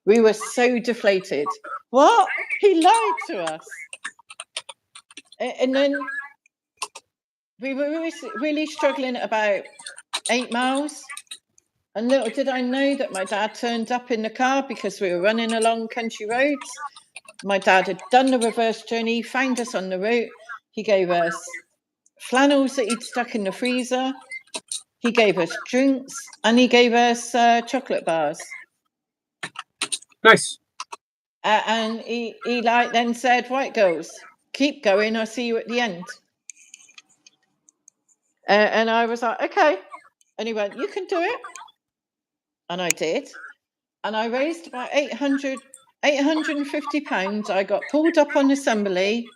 [SPEAKER 2] We were so deflated. What? He lied to us. And then we were really struggling at about 8 miles. And little did I know that my dad turned up in the car because we were running along country roads. My dad had done the reverse journey, found us on the route. He gave us flannels that he'd stuck in the freezer. He gave us drinks, and he gave us chocolate bars.
[SPEAKER 1] Nice.
[SPEAKER 2] And he then said, "Right, girls, keep going. I'll see you at the end." And I was like, "Okay." And he went, "You can do it." And I did. And I raised about 850 pounds. I got pulled up on assembly.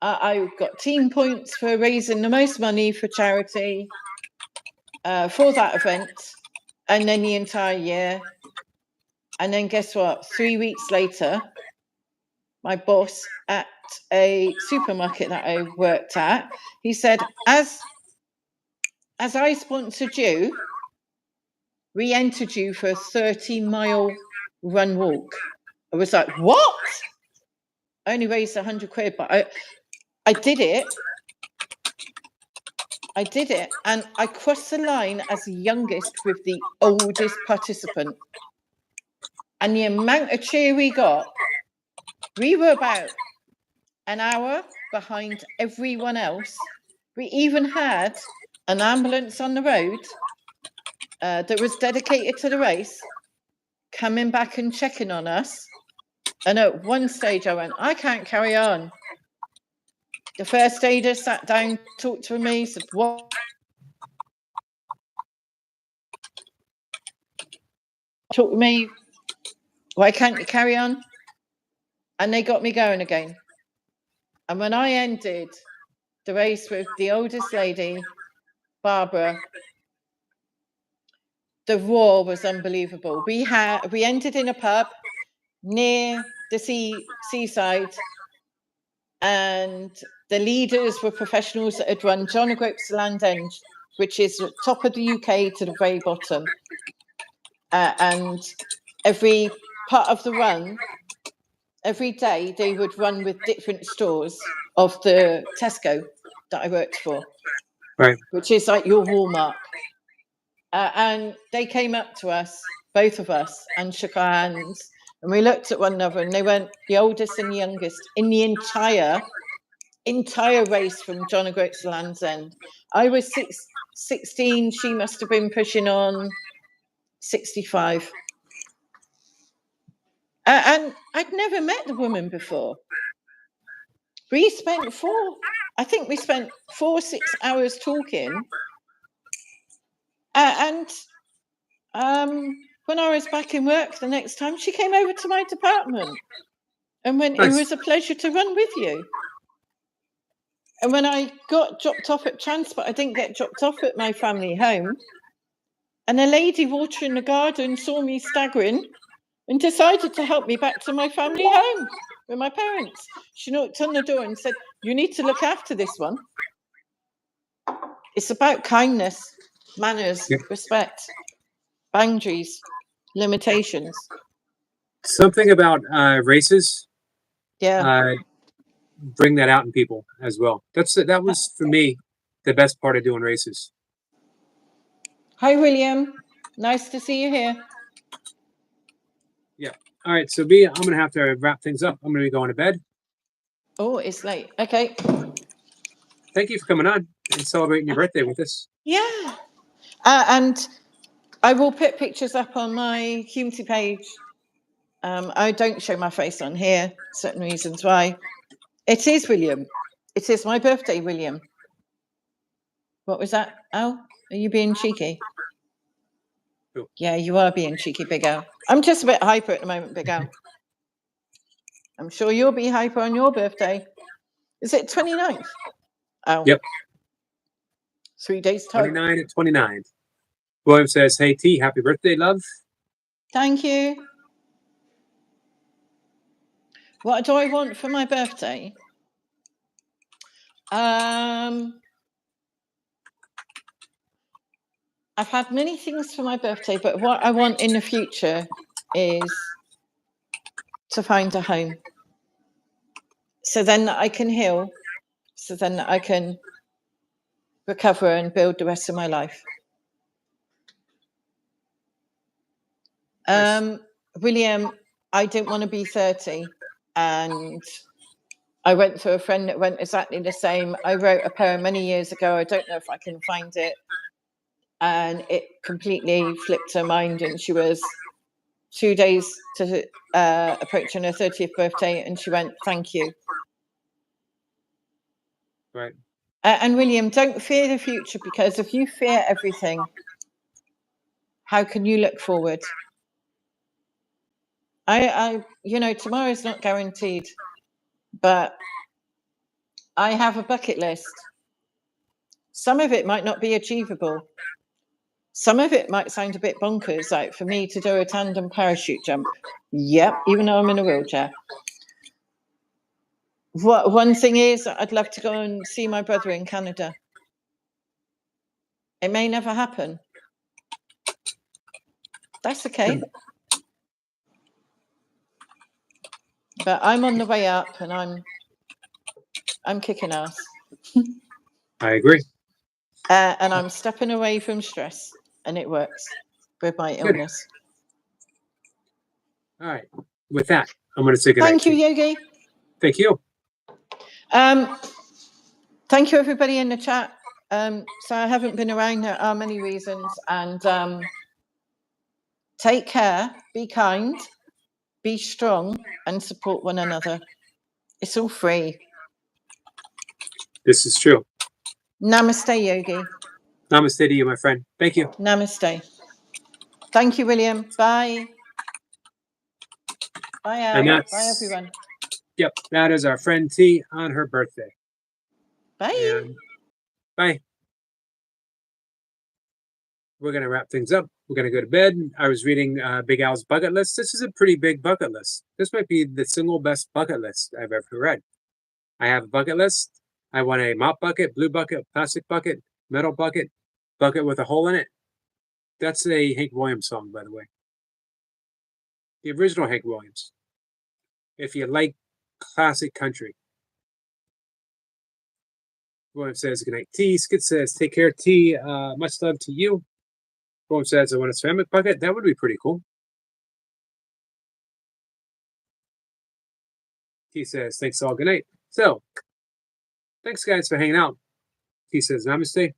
[SPEAKER 2] I got team points for raising the most money for charity for that event, and then the entire year. And then guess what? 3 weeks later, my boss at a supermarket that I worked at, he said, as I sponsored you, we entered you for a 30-mile run walk. I was like, what? I only raised 100 quid, but I did it. I did it, and I crossed the line as the youngest with the oldest participant. And the amount of cheer we got, we were about an hour behind everyone else. We even had an ambulance on the road that was dedicated to the race, coming back and checking on us. And at one stage I went, "I can't carry on." The first aider sat down, talked to me, said, "What? Talk to me. Why can't you carry on?" And they got me going again. And when I ended the race with the oldest lady, Barbara, the roar was unbelievable. We ended in a pub near the seaside, and the leaders were professionals that had run John O'Groats Land's End, which is the top of the UK to the very bottom. And every part of the run, every day they would run with different stores of the Tesco that I worked for,
[SPEAKER 1] Right.
[SPEAKER 2] which is like your Walmart. And they came up to us, both of us, and shook our hands. And we looked at one another, and they went, the oldest and the youngest in the entire race from John O'Groats Land's End. I was 16. She must have been pushing on 65. And I'd never met the woman before. We spent 4 or 6 hours talking. And when I was back in work the next time, she came over to my department and went, "It was a pleasure to run with you." And when I got dropped off at transport, I didn't get dropped off at my family home. And a lady watering the garden saw me staggering and decided to help me back to my family home with my parents. She knocked on the door and said, "You need to look after this one." It's about kindness, manners, respect, boundaries, limitations.
[SPEAKER 1] Something about races.
[SPEAKER 2] Yeah.
[SPEAKER 1] Bring that out in people as well. That was for me the best part of doing races.
[SPEAKER 2] Hi, William. Nice to see you here.
[SPEAKER 1] Yeah. All right. So B, I'm gonna have to wrap things up. I'm gonna be going to bed.
[SPEAKER 2] Oh, it's late. Okay.
[SPEAKER 1] Thank you for coming on and celebrating your birthday with us.
[SPEAKER 2] Yeah. And I will put pictures up on my community page. I don't show my face on here, certain reasons why. It is William. It is my birthday, William. What was that, Al? Are you being cheeky?
[SPEAKER 1] Who?
[SPEAKER 2] Yeah, you are being cheeky, Big Al. I'm just a bit hyper at the moment, Big Al. I'm sure you'll be hyper on your birthday. Is it 29th? Oh.
[SPEAKER 1] Yep.
[SPEAKER 2] 3 days time.
[SPEAKER 1] 29 and 29. William says, "Hey T, happy birthday, love."
[SPEAKER 2] Thank you. What do I want for my birthday? I've had many things for my birthday, but what I want in the future is to find a home. So then I can heal, so then I can recover and build the rest of my life.
[SPEAKER 1] Nice.
[SPEAKER 2] William, I didn't want to be 30, and I went through a friend that went exactly the same. I wrote a poem many years ago. I don't know if I can find it. And it completely flipped her mind. And she was 2 days to approaching her 30th birthday. And she went, "Thank you."
[SPEAKER 1] Right.
[SPEAKER 2] And William, don't fear the future, because if you fear everything, how can you look forward? Tomorrow's not guaranteed, but I have a bucket list. Some of it might not be achievable. Some of it might sound a bit bonkers, like for me to do a tandem parachute jump. Yep, even though I'm in a wheelchair. One thing is, I'd love to go and see my brother in Canada. It may never happen. That's okay. But I'm on the way up, and I'm kicking ass.
[SPEAKER 1] I agree.
[SPEAKER 2] And I'm stepping away from stress, and it works with my
[SPEAKER 1] Good.
[SPEAKER 2] illness.
[SPEAKER 1] All right. With that, I'm going to say goodnight.
[SPEAKER 2] Thank you, Yogi.
[SPEAKER 1] Thank you.
[SPEAKER 2] Thank you, everybody in the chat. So I haven't been around. There are many reasons. And take care, be kind, be strong, and support one another. It's all free.
[SPEAKER 1] This is true.
[SPEAKER 2] Namaste, Yogi.
[SPEAKER 1] Namaste to you, my friend. Thank you.
[SPEAKER 2] Namaste. Thank you, William. Bye. Bye, Al.
[SPEAKER 1] And that's,
[SPEAKER 2] bye, everyone.
[SPEAKER 1] Yep, that is our friend T on her birthday.
[SPEAKER 2] Bye.
[SPEAKER 1] And bye. We're going to wrap things up. We're going to go to bed. I was reading Big Al's bucket list. This is a pretty big bucket list. This might be the single best bucket list I've ever read. I have a bucket list. I want a mop bucket, blue bucket, plastic bucket, metal bucket, bucket with a hole in it. That's a Hank Williams song, by the way. The original Hank Williams. If you like classic country. William says, "Good night, T." Skid says, "Take care, T. Much love to you." William says, "I want a ceramic bucket." That would be pretty cool. T says, "Thanks all. Good night." So, thanks guys for hanging out. T says, "Namaste." It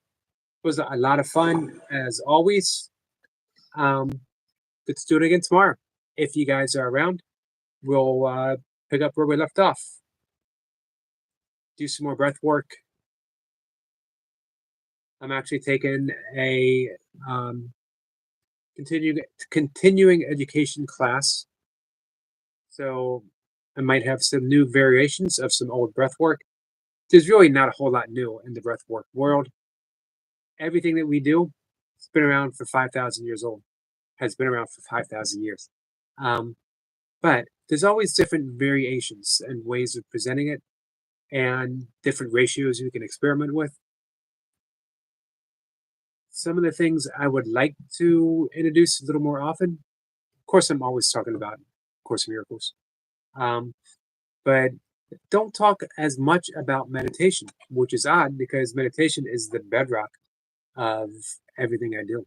[SPEAKER 1] was a lot of fun as always. Let's do it again tomorrow. If you guys are around, we'll pick up where we left off. Do some more breath work. I'm actually taking a continuing education class. So I might have some new variations of some old breath work. There's really not a whole lot new in the breath work world. Everything that we do has been around for 5,000 years old, has been around for 5,000 years. But there's always different variations and ways of presenting it and different ratios you can experiment with. Some of the things I would like to introduce a little more often, of course, I'm always talking about Course in Miracles. But don't talk as much about meditation, which is odd because meditation is the bedrock of everything I do.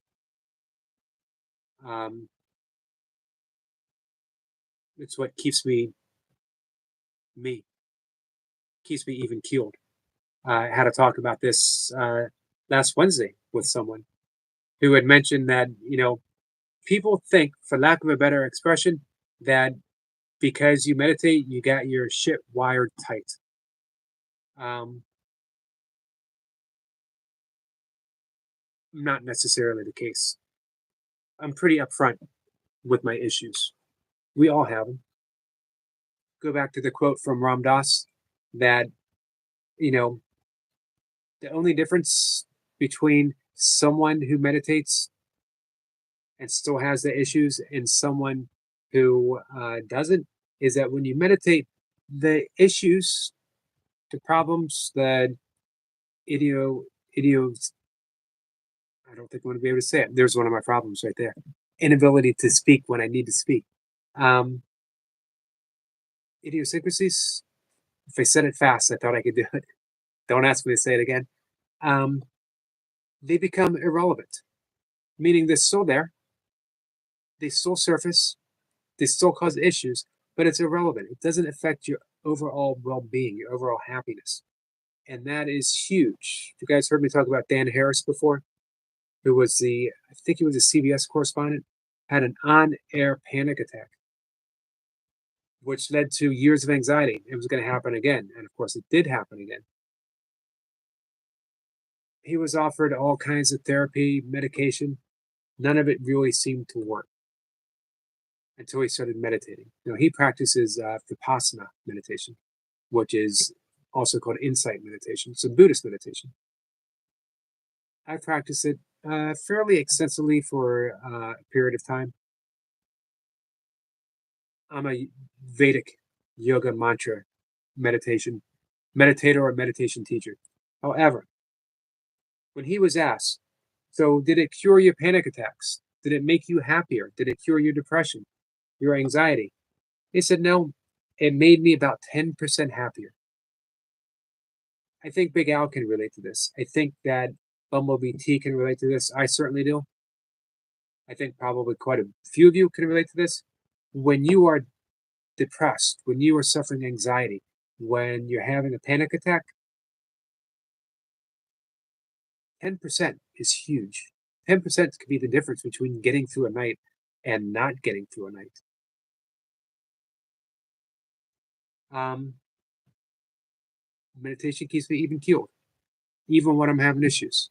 [SPEAKER 1] It's what keeps me, keeps me even keeled. I had a talk about this last Wednesday with someone who had mentioned that, people think, for lack of a better expression, that because you meditate, you got your shit wired tight. Not necessarily the case. I'm pretty upfront with my issues. We all have them. Go back to the quote from Ram Dass that, you know, the only difference between someone who meditates and still has the issues and someone who doesn't is that when you meditate, the issues, the problems, the idios, I don't think I'm going to be able to say it. There's one of my problems right there. Inability to speak when I need to speak. Idiosyncrasies. If I said it fast, I thought I could do it. Don't ask me to say it again. They become irrelevant, meaning they're still there. They still surface. They still cause issues, but it's irrelevant. It doesn't affect your overall well-being, your overall happiness. And that is huge. You guys heard me talk about Dan Harris before, who was I think he was a CBS correspondent, had an on-air panic attack, which led to years of anxiety. It was going to happen again. And of course, it did happen again. He was offered all kinds of therapy, medication. None of it really seemed to work until he started meditating. He practices Vipassana meditation, which is also called insight meditation. It's a Buddhist meditation. I practice it fairly extensively for a period of time. I'm a Vedic yoga mantra meditator or meditation teacher. However, when he was asked, so did it cure your panic attacks? Did it make you happier? Did it cure your depression, your anxiety? He said, no, it made me about 10% happier. I think Big Al can relate to this. I think that Bumblebee T can relate to this. I certainly do. I think probably quite a few of you can relate to this. When you are depressed, when you are suffering anxiety, when you're having a panic attack, 10% is huge. 10% could be the difference between getting through a night and not getting through a night. Meditation keeps me even keeled, even when I'm having issues.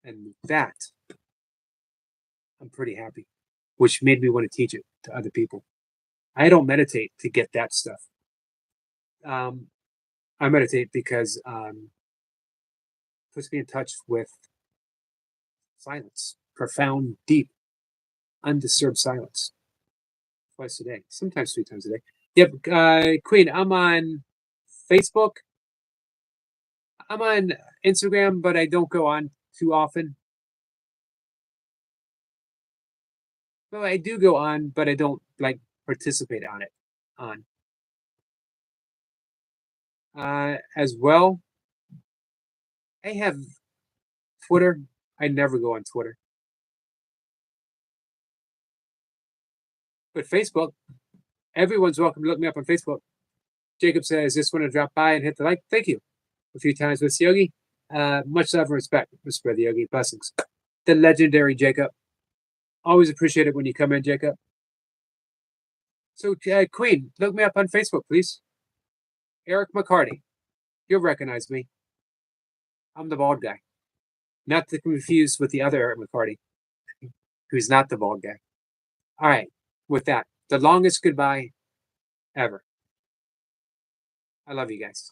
[SPEAKER 1] And that, I'm pretty happy, which made me want to teach it to other people. I don't meditate to get that stuff. I meditate because it puts me in touch with silence, profound, deep, undisturbed silence. Twice a day, sometimes 3 times a day. Yep, Queen, I'm on Facebook. I'm on Instagram, but I don't go on too often. Well, I do go on, but I don't participate on it. As well, I have Twitter. I never go on Twitter. But Facebook, everyone's welcome to look me up on Facebook. Jacob says, just want to drop by and hit the like. Thank you. A few times with Yogi. Much love and respect, Mr. Brother Yogi. Blessings. The legendary Jacob. Always appreciate it when you come in, Jacob. So, Queen, look me up on Facebook, please. Eric McCarty. You'll recognize me. I'm the bald guy. Not to confuse with the other Eric McCarty, who's not the bald guy. All right. With that, the longest goodbye ever. I love you guys.